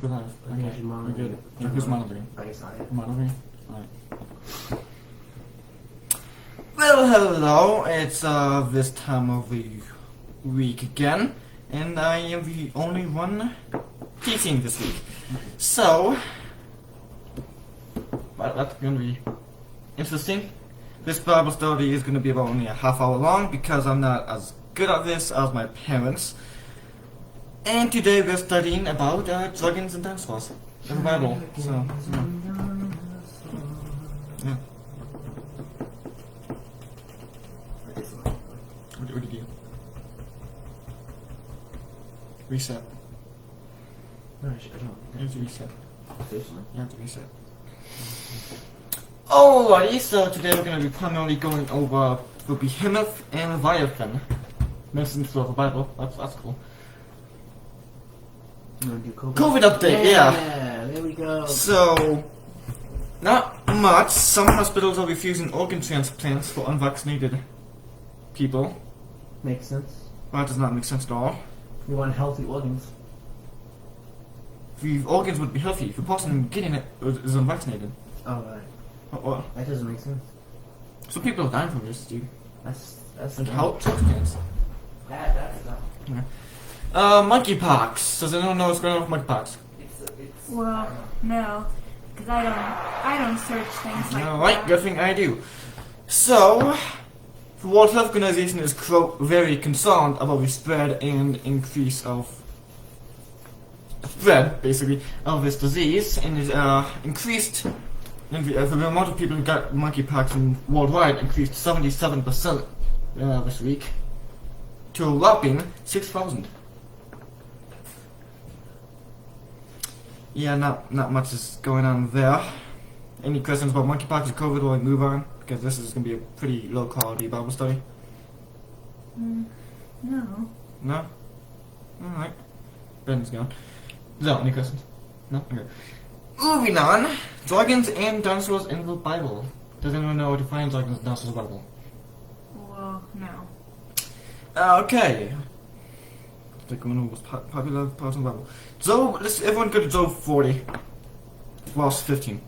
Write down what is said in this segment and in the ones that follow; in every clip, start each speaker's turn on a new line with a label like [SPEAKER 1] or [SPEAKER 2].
[SPEAKER 1] Go live.
[SPEAKER 2] Okay,
[SPEAKER 1] Okay.
[SPEAKER 2] you're monitoring.
[SPEAKER 1] Yeah, who's monitoring?
[SPEAKER 2] I guess I am.
[SPEAKER 1] Monitoring? Alright. Well, hello. It's this time of the week again. And I am the only one teaching this week. So, well, that's gonna be interesting. This Bible study is gonna be about only a half hour long because I'm not as good at this as my parents. And today we're studying about dragons and dinosaurs in the Bible. So, yeah. What did you? Reset.
[SPEAKER 2] No, I don't.
[SPEAKER 1] You have to reset.
[SPEAKER 2] Officially?
[SPEAKER 1] You have to reset. Alrighty, so today we're going to be primarily going over the Behometh and Leviathan mentioned throughout the Bible. That's cool.
[SPEAKER 2] You want to do COVID?
[SPEAKER 1] COVID update, yeah.
[SPEAKER 2] Yeah, there we go.
[SPEAKER 1] So, not much. Some hospitals are refusing organ transplants for unvaccinated people.
[SPEAKER 2] Makes sense.
[SPEAKER 1] That does not make sense at all.
[SPEAKER 2] You want healthy organs.
[SPEAKER 1] The organs would be healthy if the person getting it is unvaccinated.
[SPEAKER 2] Oh, right.
[SPEAKER 1] Or,
[SPEAKER 2] That doesn't make sense.
[SPEAKER 1] some people are dying from this, dude.
[SPEAKER 2] That's
[SPEAKER 1] And
[SPEAKER 2] dumb.
[SPEAKER 1] how transplants.
[SPEAKER 2] That's dumb.
[SPEAKER 1] Yeah. Monkeypox. Does anyone know what's going on with monkeypox?
[SPEAKER 2] It's
[SPEAKER 3] Well, no, because I don't search things like
[SPEAKER 1] Alright,
[SPEAKER 3] that.
[SPEAKER 1] good thing I do. So, the World Health Organization is, quote, very concerned about the spread and increase of basically, of this disease, and is increased, and the amount of people who got monkeypox worldwide increased 77% this week to a whopping 6,000. Yeah, not much is going on there. Any questions about monkeypox or COVID while we move on? Because this is going to be a pretty low quality Bible study.
[SPEAKER 3] No.
[SPEAKER 1] No? Alright. Ben's gone. No, any questions? No? Okay. Moving on. Dragons and dinosaurs in the Bible. Does anyone know what defines dragons and dinosaurs in the Bible?
[SPEAKER 3] Well, no.
[SPEAKER 1] Okay. Take one of the most popular parts of the Bible. Job, let's everyone go to Job 40. Verse 15.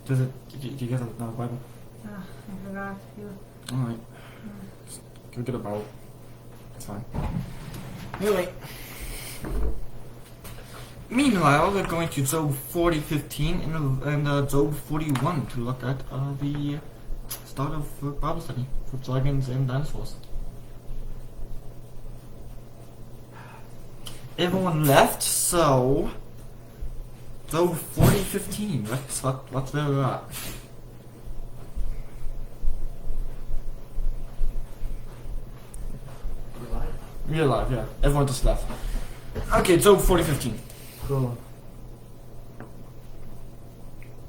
[SPEAKER 1] Do you guys know the Bible?
[SPEAKER 3] I forgot to.
[SPEAKER 1] Alright. Go get a Bible. It's fine. Anyway. Meanwhile, we're going to Job 40:15 and Job 41 to look at the start of Bible study for dragons and dinosaurs. Everyone left, so Job 40:15. That's where we're at. We're alive, yeah. Everyone just left. Okay, Job 40:15.
[SPEAKER 2] cool.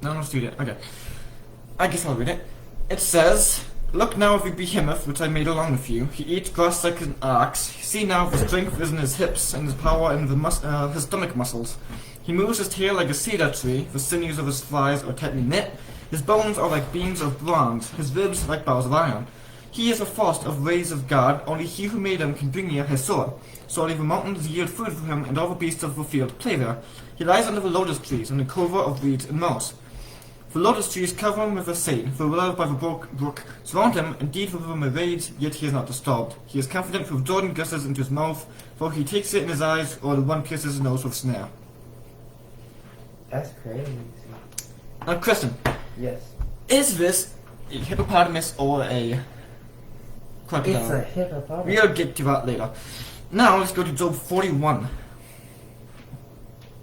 [SPEAKER 1] No, let's do that. Okay. I guess I'll read it. It says, "Look now of the Behemoth which I made along with you. He eats grass like an ox. See now the strength is in his hips, and his power in his stomach muscles. He moves his tail like a cedar tree. The sinews of his thighs are tightly knit. His bones are like beams of bronze. His ribs like bars of iron. He is the first of rays of God. Only he who made him can bring near his sword. Surely the mountains yield food for him, and all the beasts of the field play there. He lies under the lotus trees, in the cover of reeds and moss. The lotus trees cover him with a shade. The willow by the brook surround him. Indeed, the river may rage, yet he is not disturbed. He is confident, for Jordan gushes into his mouth, for he takes it in his eyes, or the one pierces his nose with snare."
[SPEAKER 2] That's crazy.
[SPEAKER 1] Question:
[SPEAKER 2] Yes.
[SPEAKER 1] is this a hippopotamus or a crocodile?
[SPEAKER 2] It's a hippopotamus.
[SPEAKER 1] We'll get to that later. Now let's go to Job 41.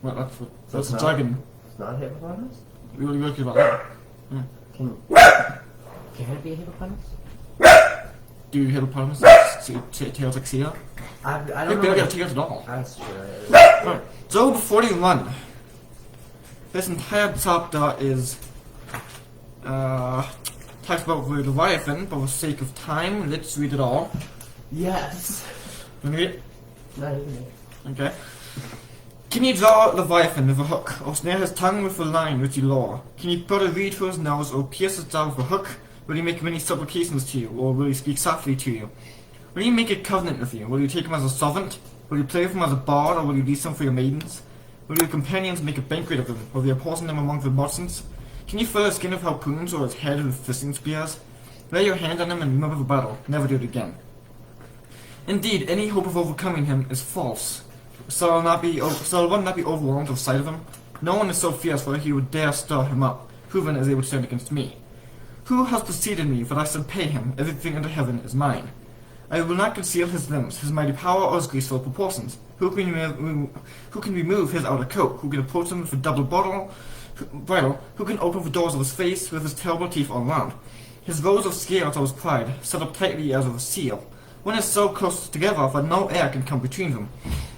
[SPEAKER 1] Well, that's
[SPEAKER 2] it's
[SPEAKER 1] a
[SPEAKER 2] not-
[SPEAKER 1] dragon.
[SPEAKER 2] It's not a hippopotamus?
[SPEAKER 1] We'll get to that later.
[SPEAKER 2] Can it be a hippopotamus?
[SPEAKER 1] Do hippopotamus see tails like cedar?
[SPEAKER 2] I
[SPEAKER 1] They
[SPEAKER 2] don't know.
[SPEAKER 1] barely have tails at all.
[SPEAKER 2] That's true.
[SPEAKER 1] Alright, Job 41. This entire chapter is talks about the Leviathan, but for the sake of time, let's read it all.
[SPEAKER 2] Yes.
[SPEAKER 1] Let me read it.
[SPEAKER 2] Not even
[SPEAKER 1] Okay. Can you draw Leviathan with a hook, or snare his tongue with a line which you lure? Can you put a reed through his nose, or pierce his jaw with a hook? Will he make many supplications to you, or will he speak softly to you? Will he make a covenant with you? Will you take him as a servant? Will you play with them as a bard, or will you lease them for your maidens? Will your companions make a banquet of them, or will you poison them among the merchants? Can you fill his skin with harpoons, or his head with fishing spears? Lay your hand on him and remember the battle. Never do it again. Indeed, any hope of overcoming him is false. So one not be overwhelmed with sight of him? No one is so fierce that he would dare stir him up, who then is able to stand against me? Who has preceded me that I should pay him? Everything under heaven is mine. I will not conceal his limbs, his mighty power, or his graceful proportions. Who can remove his outer coat? Who can approach him with a double bridle? Who can open the doors of his face with his terrible teeth all round? His rows of scales are his pride, set up tightly as of a seal. One is so close together that no air can come between them.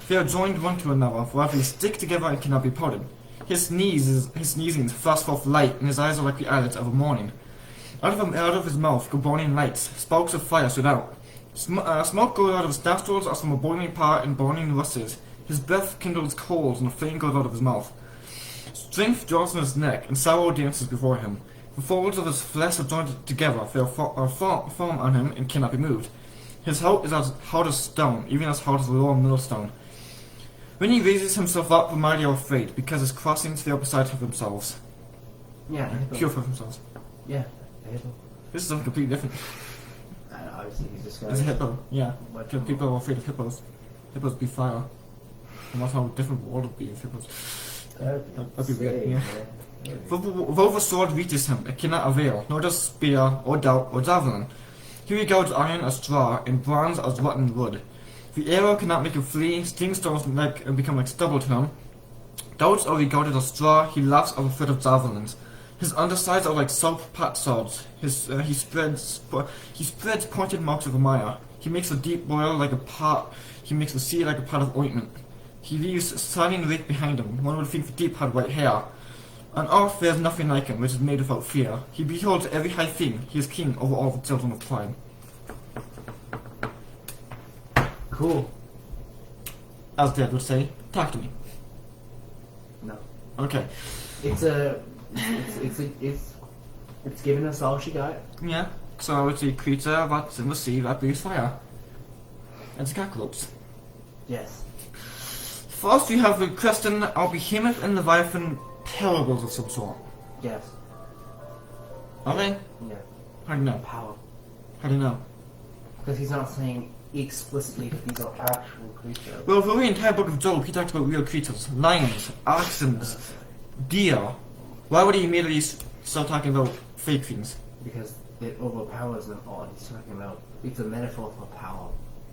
[SPEAKER 1] They are joined one to another, for they stick together and cannot be parted. His sneezings thrust forth light, and his eyes are like the eyelids of a morning. Out of his mouth go burning lights, sparks of fire shoot out. Smoke goes out of his nostrils as from a boiling pot and burning rushes. His breath kindles coals, and a flame goes out of his mouth. Strength draws from his neck, and sorrow dances before him. The folds of his flesh are joined together, they are firm on him and cannot be moved. His heart is as hard as stone, even as hard as a lower millstone. When he raises himself up, the mighty are afraid, because his crossings they are beside themselves.
[SPEAKER 2] Yeah.
[SPEAKER 1] Pure for themselves.
[SPEAKER 2] Yeah. Hippo.
[SPEAKER 1] This is something completely different.
[SPEAKER 2] Obviously, he's just
[SPEAKER 1] It's a hippo, yeah.
[SPEAKER 2] What?
[SPEAKER 1] Because people are afraid of hippos. Hippos be fire. And that's how different the world would be if hippos. That'd be weird, yeah. Though the sword reaches him, it cannot avail, nor does spear, or dart, or javelin. He regards iron as straw, and bronze as rotten wood. The arrow cannot make him flee, sting stones become like stubble to him. Darts are regarded as straw, he laughs at the threat of javelins. His undersides are like soap pot swords. He spreads pointed marks of the mire. He makes the deep boil like a pot. He makes the sea like a pot of ointment. He leaves shining wake behind him. One would think the deep had white hair. On earth there is nothing like him, which is made without fear. He beholds every high thing. He is king over all the children of pride.
[SPEAKER 2] Cool.
[SPEAKER 1] As Dad would say, talk to me.
[SPEAKER 2] No.
[SPEAKER 1] Okay.
[SPEAKER 2] It's giving us all she got.
[SPEAKER 1] Yeah. So it's a creature that's in the sea that breathes fire. And scarecrows.
[SPEAKER 2] Yes.
[SPEAKER 1] First we have the question of Behometh and Leviathan parables of some sort.
[SPEAKER 2] Yes.
[SPEAKER 1] Are they?
[SPEAKER 2] Yeah.
[SPEAKER 1] How do you know?
[SPEAKER 2] Power.
[SPEAKER 1] How do you know?
[SPEAKER 2] Because he's not saying explicitly that these are actual creatures.
[SPEAKER 1] Well, for the entire book of Job, he talks about real creatures. Lions, oxen, deer. Why would he immediately start talking about fake things?
[SPEAKER 2] Because it overpowers them all. He's talking about, it's a metaphor for power.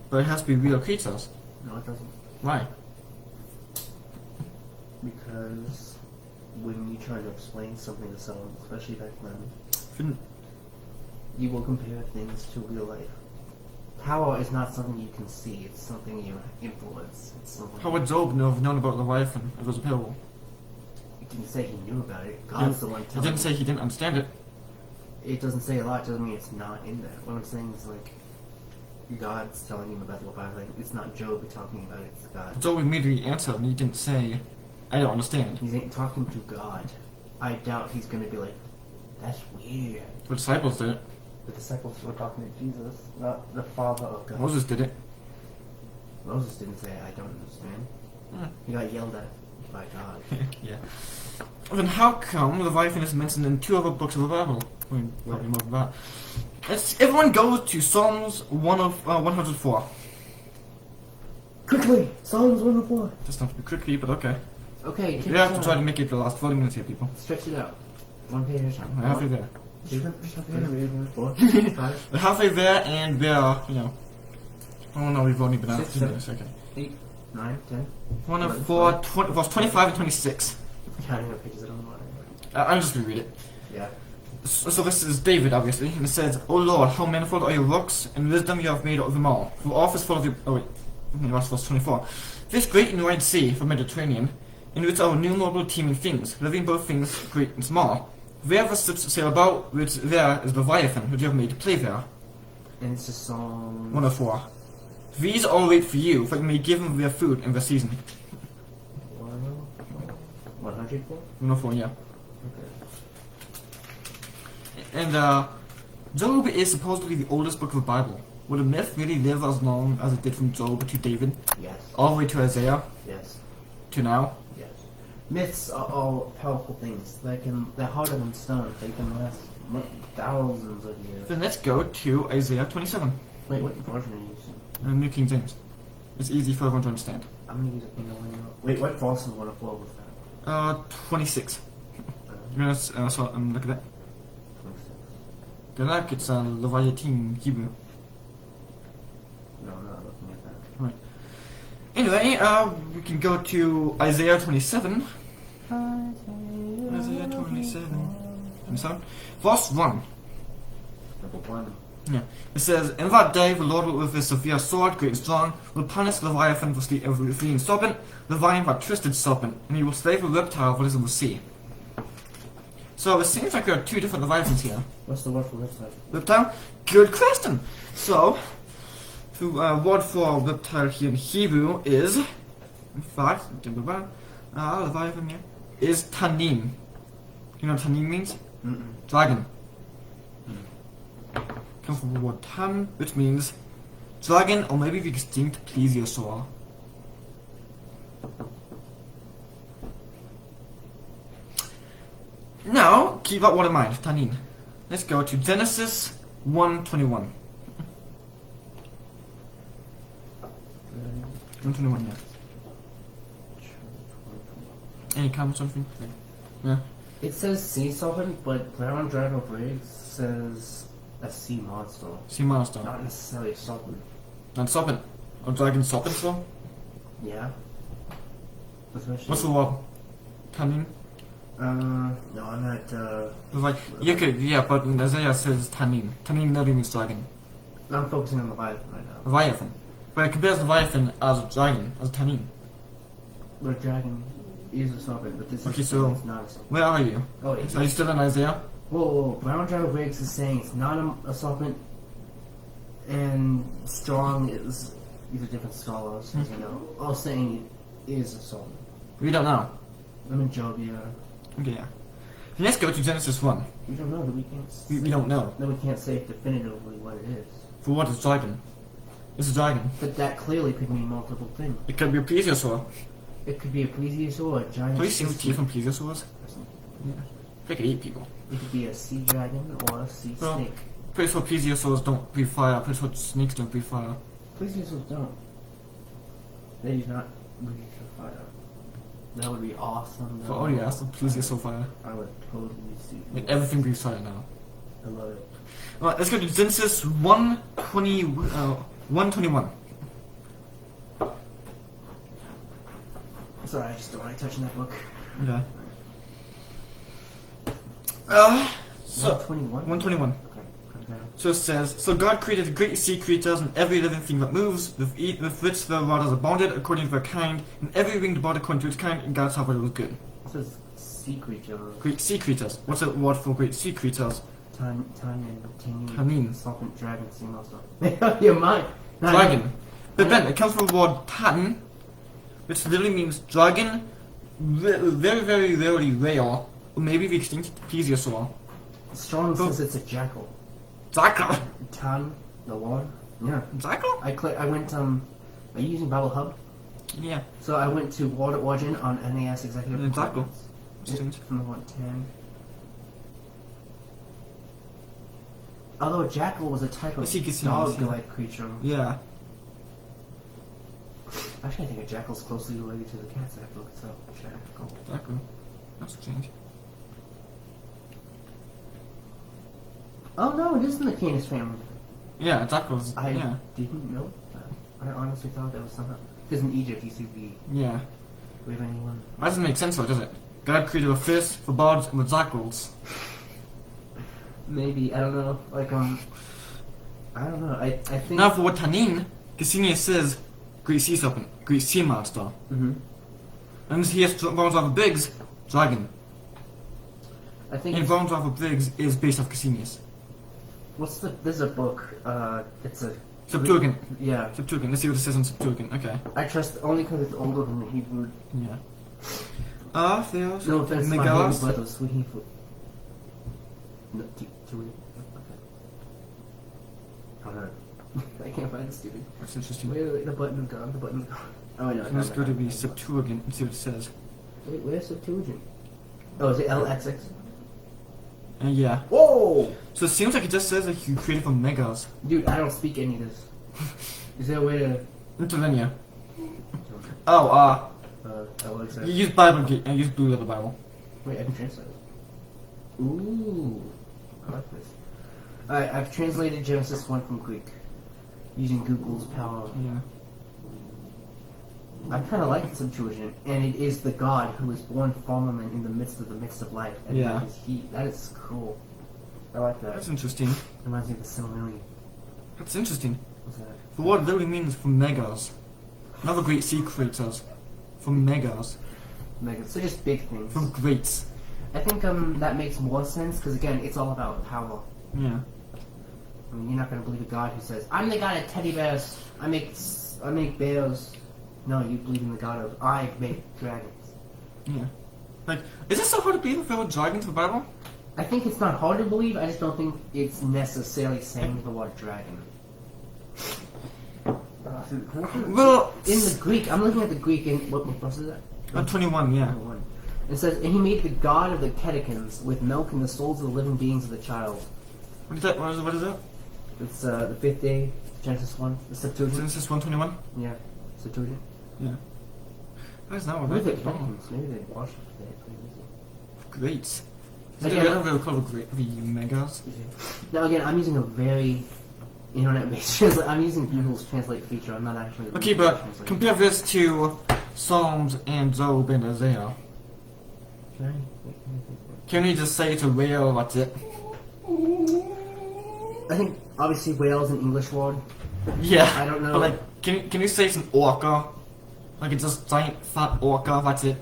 [SPEAKER 1] But it has to be real creatures.
[SPEAKER 2] No, it doesn't.
[SPEAKER 1] Why?
[SPEAKER 2] Because when you try to explain something to someone, especially back then, you will compare things to real life. Power is not something you can see, it's something you influence. It's something.
[SPEAKER 1] How would Job have known about Leviathan if it was a parable?
[SPEAKER 2] It didn't say he knew about it. God's the one
[SPEAKER 1] It
[SPEAKER 2] telling
[SPEAKER 1] didn't say he didn't understand it.
[SPEAKER 2] It doesn't say a lot, doesn't mean it's not in there. What I'm saying is, like, God's telling him about Leviathan. It's not Job talking about it, it's God.
[SPEAKER 1] Job immediately answered and he didn't say, I don't understand.
[SPEAKER 2] He's talking to God. I doubt he's going to be like, that's weird.
[SPEAKER 1] The disciples did it.
[SPEAKER 2] The disciples were talking to Jesus, not the Father of God.
[SPEAKER 1] Moses did it.
[SPEAKER 2] Moses didn't say, I don't understand. He got yelled at by God.
[SPEAKER 1] Yeah. Then how come Leviathan is mentioned in 2 other books of the Bible? I mean, probably more than that. Everyone goes to Psalms 104.
[SPEAKER 2] Quickly! Psalms 104.
[SPEAKER 1] Just not to be quickly, but okay.
[SPEAKER 2] Okay,
[SPEAKER 1] You have to try to make it the last 40 minutes here, people.
[SPEAKER 2] stretch it out. One page at a time.
[SPEAKER 1] We're halfway there.
[SPEAKER 2] 2, 4, 5,
[SPEAKER 1] We're halfway there, and we're, oh no, we've only been out
[SPEAKER 2] 6,
[SPEAKER 1] 2 minutes, okay.
[SPEAKER 2] 8, 9, 10.
[SPEAKER 1] 104, 20, verse 25 and 26.
[SPEAKER 2] Counting the pages on the line.
[SPEAKER 1] I'm just gonna read it.
[SPEAKER 2] Yeah.
[SPEAKER 1] So this is David, obviously, and it says, O Lord, how manifold are your works, and wisdom you have made of them all. For all is full of your... Oh wait, that's verse 24. This great and wide sea, the Mediterranean, in which are innumerable teeming things, living both things great and small. There the ships sail about, which there is Leviathan, which you have made to play there.
[SPEAKER 2] And it's a song...
[SPEAKER 1] 104. These all wait for you, that you may give them their food in the season.
[SPEAKER 2] 104?
[SPEAKER 1] 104, yeah.
[SPEAKER 2] Okay.
[SPEAKER 1] And, Job is supposedly the oldest book of the Bible. Would a myth really live as long as it did from Job to David,
[SPEAKER 2] Yes.
[SPEAKER 1] all the way to Isaiah,
[SPEAKER 2] Yes.
[SPEAKER 1] to now?
[SPEAKER 2] Yes. Myths are all powerful things. They're harder than stone. They can last thousands of years.
[SPEAKER 1] Then let's go to Isaiah 27,
[SPEAKER 2] Wait, what version are you using?
[SPEAKER 1] New King James. It's easy for everyone to understand.
[SPEAKER 2] I'm gonna use a thing I know. Wait, what verse is 104 with that?
[SPEAKER 1] 26. You're gonna look at that.
[SPEAKER 2] 26.
[SPEAKER 1] Good luck, it's Leviathan Hebrew.
[SPEAKER 2] No, I'm not looking at that.
[SPEAKER 1] Right. Anyway, we can go to Isaiah 27. Isaiah 27. Verse 1.
[SPEAKER 2] Number 1.
[SPEAKER 1] Yeah. It says, in that day the Lord with his severe sword, great and strong, will punish Leviathan for the fleeing serpent, Leviathan for twisted serpent, and he will slay the reptile that is in the sea. So it seems like there are two different Leviathans here.
[SPEAKER 2] What's the word for reptile?
[SPEAKER 1] Reptile? Good question! So, the word for reptile here in Hebrew is, in fact, Leviathan here, is tanim. You know what tanim means? Dragon. Comes from the word tan, which means dragon or maybe the extinct plesiosaur. Now, keep that one in mind, tanin. Let's go to Genesis 1:21. 1:21, yeah. Any comments or anything? Yeah.
[SPEAKER 2] It says sea serpent, but Brown Dragon Briggs says a sea monster.
[SPEAKER 1] Sea monster.
[SPEAKER 2] Not necessarily a serpent.
[SPEAKER 1] Not serpent. Or dragon serpent so?
[SPEAKER 2] Yeah. Especially
[SPEAKER 1] What's the word? Tanin?
[SPEAKER 2] no, I'm not,
[SPEAKER 1] Like, yeah, but in Isaiah says tanin. Tanin literally means dragon.
[SPEAKER 2] I'm focusing on Leviathan right now.
[SPEAKER 1] Leviathan. But it compares Leviathan as a dragon, as a tanin.
[SPEAKER 2] But a dragon is a serpent, but this
[SPEAKER 1] Okay,
[SPEAKER 2] is
[SPEAKER 1] so
[SPEAKER 2] it's not a serpent.
[SPEAKER 1] where are you?
[SPEAKER 2] Oh, it's
[SPEAKER 1] Are you still in Isaiah?
[SPEAKER 2] Whoa, Brown Dragon Briggs is saying it's not a serpent, and Strong is, these are different scholars, as you know, all saying it is a serpent.
[SPEAKER 1] We don't know.
[SPEAKER 2] I'm in Job, yeah.
[SPEAKER 1] Okay, yeah. Let's go to Genesis 1.
[SPEAKER 2] We don't know, but we can't say,
[SPEAKER 1] We don't know.
[SPEAKER 2] No, we can't say definitively what it is.
[SPEAKER 1] For what is dragon? It's a dragon.
[SPEAKER 2] But that clearly could mean multiple things.
[SPEAKER 1] It could be a plesiosaur.
[SPEAKER 2] It could be a plesiosaur, a giant...
[SPEAKER 1] Have you seen the teeth on plesiosaurs? Yeah. They could eat people.
[SPEAKER 2] It could be a sea dragon or a sea
[SPEAKER 1] Well,
[SPEAKER 2] snake.
[SPEAKER 1] pretty sure plesiosaurs don't breathe fire. Pretty sure snakes don't breathe fire.
[SPEAKER 2] Plesiosaurs don't. They do not breathe fire. That would be awesome.
[SPEAKER 1] But oh yeah, so plesiosaur fire.
[SPEAKER 2] I would totally see.
[SPEAKER 1] Like everything breathes fire now.
[SPEAKER 2] I love it.
[SPEAKER 1] Alright, let's go to Genesis 1:21.
[SPEAKER 2] Sorry, I just don't like touching that book.
[SPEAKER 1] Okay. So
[SPEAKER 2] 121?
[SPEAKER 1] 1:21.
[SPEAKER 2] Okay.
[SPEAKER 1] So it says, so God created the great sea creatures and every living thing that moves, with which the waters abounded according to their kind, and every winged bird according to its kind, and God saw that it was good.
[SPEAKER 2] It says sea creature.
[SPEAKER 1] Great sea creatures. What's the word for great sea creatures?
[SPEAKER 2] Tanin. Serpent, dragon, sea monster. You're mine. No,
[SPEAKER 1] Dragon. But then it comes from the word tan, which literally means dragon, very, very, very rare, or maybe the extinct plesiosaur.
[SPEAKER 2] Strong says it's a jackal.
[SPEAKER 1] Jackal.
[SPEAKER 2] Tan, the one. Yeah.
[SPEAKER 1] Jackal?
[SPEAKER 2] I went, are you using Bible Hub?
[SPEAKER 1] Yeah.
[SPEAKER 2] So I went to Word Origin on NAS Executive
[SPEAKER 1] Jackal.
[SPEAKER 2] Requirements. From the 110. Although a jackal was a type of dog-like creature.
[SPEAKER 1] Yeah.
[SPEAKER 2] Actually, I think a jackal's closely related to the cats. I have to look it up. Jackal.
[SPEAKER 1] Jackal. That's strange.
[SPEAKER 2] Oh no, it is in the Canis family.
[SPEAKER 1] Yeah, jackals.
[SPEAKER 2] I
[SPEAKER 1] Yeah.
[SPEAKER 2] didn't know that. I honestly thought that was somehow... Because in Egypt, you see the...
[SPEAKER 1] Yeah.
[SPEAKER 2] We have anyone...
[SPEAKER 1] That doesn't make sense though, does it? God created a fish, for birds, and the jackals.
[SPEAKER 2] Maybe, I don't know. Like, I don't know. I think...
[SPEAKER 1] Now for what tanin, Cassini says, great sea serpent, great sea monster.
[SPEAKER 2] Mm-hmm.
[SPEAKER 1] And he has Bones of Briggs, dragon.
[SPEAKER 2] I think...
[SPEAKER 1] And Bones of Briggs is based off Cassinius.
[SPEAKER 2] What's the... There's a book, it's a...
[SPEAKER 1] Septuagint.
[SPEAKER 2] Yeah.
[SPEAKER 1] Septuagint. Let's see what it says in Septuagint. Okay.
[SPEAKER 2] I trust only because it's older than the Hebrew.
[SPEAKER 1] Yeah. Theos.
[SPEAKER 2] No offense to my
[SPEAKER 1] Megalos.
[SPEAKER 2] Hebrew brother, sweet Hebrew. No, to read. Okay. I can't find it, stupid.
[SPEAKER 1] That's interesting.
[SPEAKER 2] Wait, the button's gone. The button's gone. Oh, I know.
[SPEAKER 1] Let's go to the Septuagint and see what it says.
[SPEAKER 2] Wait, where's Septuagint? Oh, is it LXX?
[SPEAKER 1] Yeah.
[SPEAKER 2] Whoa!
[SPEAKER 1] So it seems like it just says that you created from megas.
[SPEAKER 2] Dude, I don't speak any of this. Is there a way to...
[SPEAKER 1] Interlinear. Oh,
[SPEAKER 2] LXX?
[SPEAKER 1] you use Bible, use Blue Letter Bible.
[SPEAKER 2] Wait, I can translate it. Ooh. I like this. Alright, I've translated Genesis 1 from Greek. Using Google's power.
[SPEAKER 1] Yeah.
[SPEAKER 2] I kind of like the Septuagint, and it is the God who is born firmament in the midst of life. And
[SPEAKER 1] Yeah.
[SPEAKER 2] That is cool. I like that.
[SPEAKER 1] That's interesting.
[SPEAKER 2] Reminds me of the Silmarillion.
[SPEAKER 1] That's interesting.
[SPEAKER 2] What's that?
[SPEAKER 1] The word literally means from megas. Another great sea creators. From megas.
[SPEAKER 2] Mega. So just big things.
[SPEAKER 1] From greats.
[SPEAKER 2] I think that makes more sense, because again, it's all about power.
[SPEAKER 1] Yeah.
[SPEAKER 2] I mean, you're not going to believe a God who says, I'm the God of teddy bears. I make bears. No, you believe in the God of, I make dragons.
[SPEAKER 1] Yeah. Like, is it so hard to believe if there were dragons in the Bible?
[SPEAKER 2] I think it's not hard to believe, I just don't think it's necessarily saying the word dragon.
[SPEAKER 1] Well,
[SPEAKER 2] In the Greek, I'm looking at the Greek in, what verse is that?
[SPEAKER 1] 21, yeah.
[SPEAKER 2] 21. It says, and he made the God of the catechins with milk and the souls of the living beings of the child.
[SPEAKER 1] What is that? What is that?
[SPEAKER 2] It's the 5th day, Genesis 1, the Septuagint.
[SPEAKER 1] Genesis 1:21?
[SPEAKER 2] Yeah, Septuagint.
[SPEAKER 1] Yeah. That's not what I
[SPEAKER 2] Maybe
[SPEAKER 1] think.
[SPEAKER 2] they're catechins, maybe they wash it.
[SPEAKER 1] Great.
[SPEAKER 2] Again,
[SPEAKER 1] I don't really call it great. The megas.
[SPEAKER 2] Now again, I'm using a very internet-based translate. I'm using Google's translate feature. I'm not actually.
[SPEAKER 1] Okay, but compare this to Psalms and Job and Isaiah. Can we just say it's a whale? That's it.
[SPEAKER 2] I think obviously whale is an English word.
[SPEAKER 1] Yeah.
[SPEAKER 2] I don't know.
[SPEAKER 1] But like, can you say it's an orca? Like it's just giant fat orca. That's it.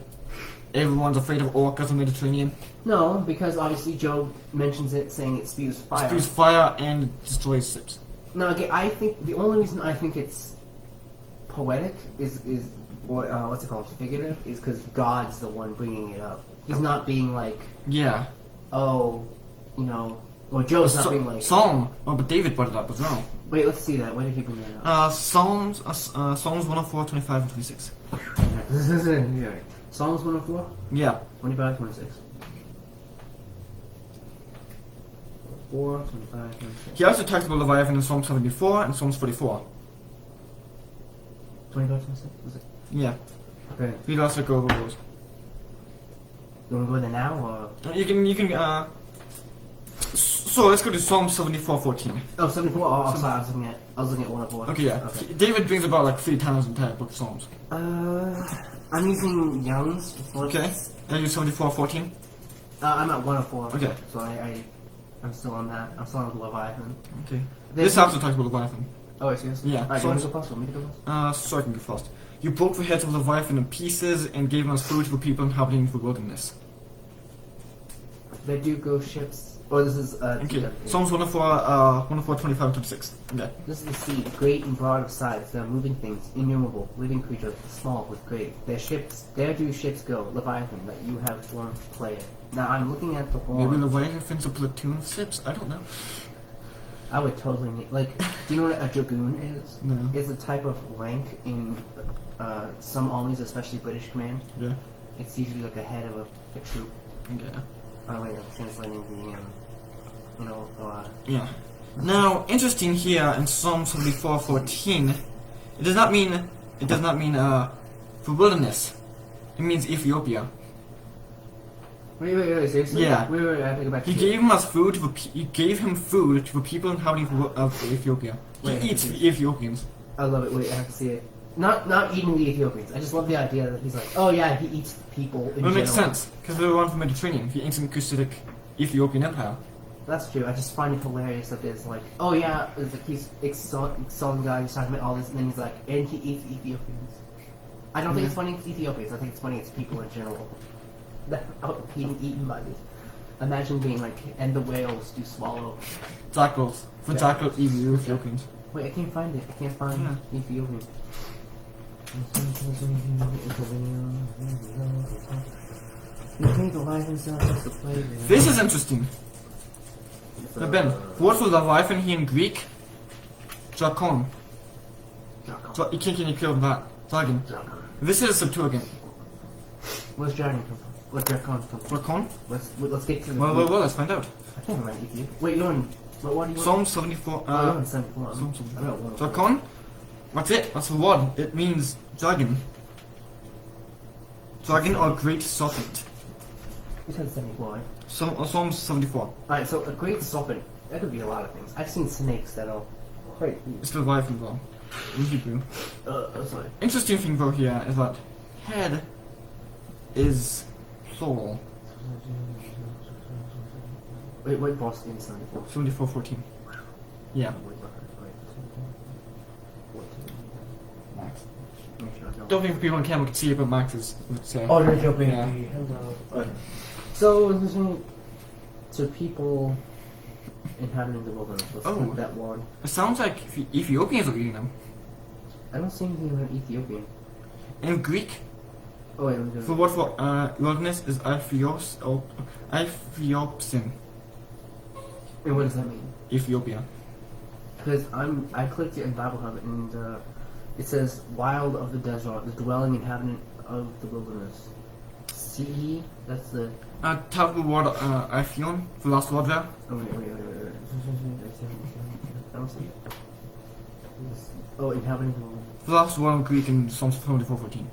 [SPEAKER 1] Everyone's afraid of orcas in the Mediterranean.
[SPEAKER 2] No, because obviously Job mentions it, saying it spews fire.
[SPEAKER 1] It spews fire and destroys ships.
[SPEAKER 2] No, again, I think the only reason I think it's poetic is or what's it called, figurative, is because God's the one bringing it up. He's not being like,
[SPEAKER 1] Yeah.
[SPEAKER 2] oh, you know, or Job's not being like.
[SPEAKER 1] Psalm. Oh, but David brought it up as well.
[SPEAKER 2] Wait, let's see that. Where did he bring that up?
[SPEAKER 1] Psalms 104, 25, and 26.
[SPEAKER 2] Yeah. Psalms 104,
[SPEAKER 1] Yeah.
[SPEAKER 2] 25, 26. 4, 25, 26.
[SPEAKER 1] He also talks about Leviathan in Psalm 74 and Psalms 44.
[SPEAKER 2] 25, 26? Was it?
[SPEAKER 1] Yeah.
[SPEAKER 2] Okay.
[SPEAKER 1] We'd also go over those.
[SPEAKER 2] You want to go there now, or?
[SPEAKER 1] You can, so let's go to Psalm 74, 14.
[SPEAKER 2] Oh, 74? Oh, sorry, I was looking at 104.
[SPEAKER 1] Okay, yeah.
[SPEAKER 2] Okay.
[SPEAKER 1] David brings about like 3 times in the entire book of Psalms.
[SPEAKER 2] I'm using Young's.
[SPEAKER 1] Okay. Are you 74, 14?
[SPEAKER 2] I'm at 104.
[SPEAKER 1] Okay.
[SPEAKER 2] So I'm still on that. I'm still on Leviathan.
[SPEAKER 1] Okay.
[SPEAKER 2] There's
[SPEAKER 1] This also talks about Leviathan.
[SPEAKER 2] Oh, seriously?
[SPEAKER 1] Yeah.
[SPEAKER 2] Alright,
[SPEAKER 1] So
[SPEAKER 2] you want to go first? Want me to go first?
[SPEAKER 1] So I can go first. You broke the heads of Leviathan in pieces and gave us food for people inhabiting the wilderness.
[SPEAKER 2] They do go ships. Oh, this is
[SPEAKER 1] Okay.
[SPEAKER 2] yeah.
[SPEAKER 1] Psalms 104, 25, and 26. Okay.
[SPEAKER 2] This is the sea, great and broad of sides. They are moving things, innumerable, living creatures, small with great. There do ships go, Leviathan, that you have formed player. Now I'm looking at the horn.
[SPEAKER 1] Maybe Leviathan's a platoon of ships? I don't know.
[SPEAKER 2] I would totally need, like, do you know what a dragoon is?
[SPEAKER 1] No.
[SPEAKER 2] It's a type of rank in some armies, especially British command.
[SPEAKER 1] Yeah.
[SPEAKER 2] It's usually like a head of a troop.
[SPEAKER 1] Okay.
[SPEAKER 2] Oh wait, I'm translating the,
[SPEAKER 1] Yeah. Now, interesting here in Psalm 74, 14, it does not mean for wilderness. It means Ethiopia.
[SPEAKER 2] Wait, seriously?
[SPEAKER 1] Yeah.
[SPEAKER 2] Wait, I have to go back to
[SPEAKER 1] He gave him food to the people inhabiting of Ethiopia.
[SPEAKER 2] Wait,
[SPEAKER 1] He eats the Ethiopians.
[SPEAKER 2] I love it. Wait, I have to see it. Not eating the Ethiopians. I just love the idea that he's like, oh yeah, he eats people in
[SPEAKER 1] Well, it makes
[SPEAKER 2] general.
[SPEAKER 1] sense, because they were on the Mediterranean, the ancient Cushitic Ethiopian Empire.
[SPEAKER 2] That's true. I just find it hilarious that there's like, oh yeah, it's like he's exalting guy who's talking about all this, and then he's like, and he eats Ethiopians. I don't think it's funny it's Ethiopians. I think it's funny it's people in general that are being eaten by this. Imagine being like, and the whales do swallow.
[SPEAKER 1] Jackals. For
[SPEAKER 2] Yeah.
[SPEAKER 1] jackal eat the Ethiopians.
[SPEAKER 2] Wait, I can't find it. I can't find Ethiopian.
[SPEAKER 1] This is interesting. Now Ben, what was Leviathan here in Greek? Drakon.
[SPEAKER 2] Dragon.
[SPEAKER 1] You can't kill that. Dragon.
[SPEAKER 2] Dragon.
[SPEAKER 1] This is a Septuagint.
[SPEAKER 2] Where's dragon come from? What dragon come from?
[SPEAKER 1] Drakon?
[SPEAKER 2] Let's get to the.
[SPEAKER 1] Well, let's find out.
[SPEAKER 2] I can't remember Ethiopia. Wait, you're on. What do you want?
[SPEAKER 1] Psalm 74.
[SPEAKER 2] Oh, you're on 74.
[SPEAKER 1] Psalm
[SPEAKER 2] I don't know.
[SPEAKER 1] Drakon? That's it. That's the word. It means dragon. Dragon or great serpent.
[SPEAKER 2] You said 74.
[SPEAKER 1] Psalm 74.
[SPEAKER 2] Alright, so a great serpent. That could be a lot of things. I've seen snakes that are quite.
[SPEAKER 1] It's the Leviathan though. In Hebrew.
[SPEAKER 2] Sorry.
[SPEAKER 1] Interesting thing though here is that head is plural.
[SPEAKER 2] Wait, boss in 74.
[SPEAKER 1] 74:14. Yeah. Max. Don't think people on camera can see it, but Max is.
[SPEAKER 2] Oh, you're joking.
[SPEAKER 1] Yeah.
[SPEAKER 2] Hello. Okay. So, to people inhabiting the wilderness, let's flip that one.
[SPEAKER 1] It sounds like Ethiopians are eating them.
[SPEAKER 2] I don't see anything about Ethiopian.
[SPEAKER 1] In Greek,
[SPEAKER 2] Oh, wait, I'm
[SPEAKER 1] the word for wilderness is Ethiopian.
[SPEAKER 2] And what does that mean?
[SPEAKER 1] Ethiopia.
[SPEAKER 2] Because I clicked it in Bible Hub and it says wild of the desert, the dwelling inhabitant of the wilderness. CE, that's the.
[SPEAKER 1] Type the word Ephion, the last word there.
[SPEAKER 2] Oh, wait. I don't see it. Oh, inhabitant of the wilderness.
[SPEAKER 1] The last word in Greek in Psalm 74:14.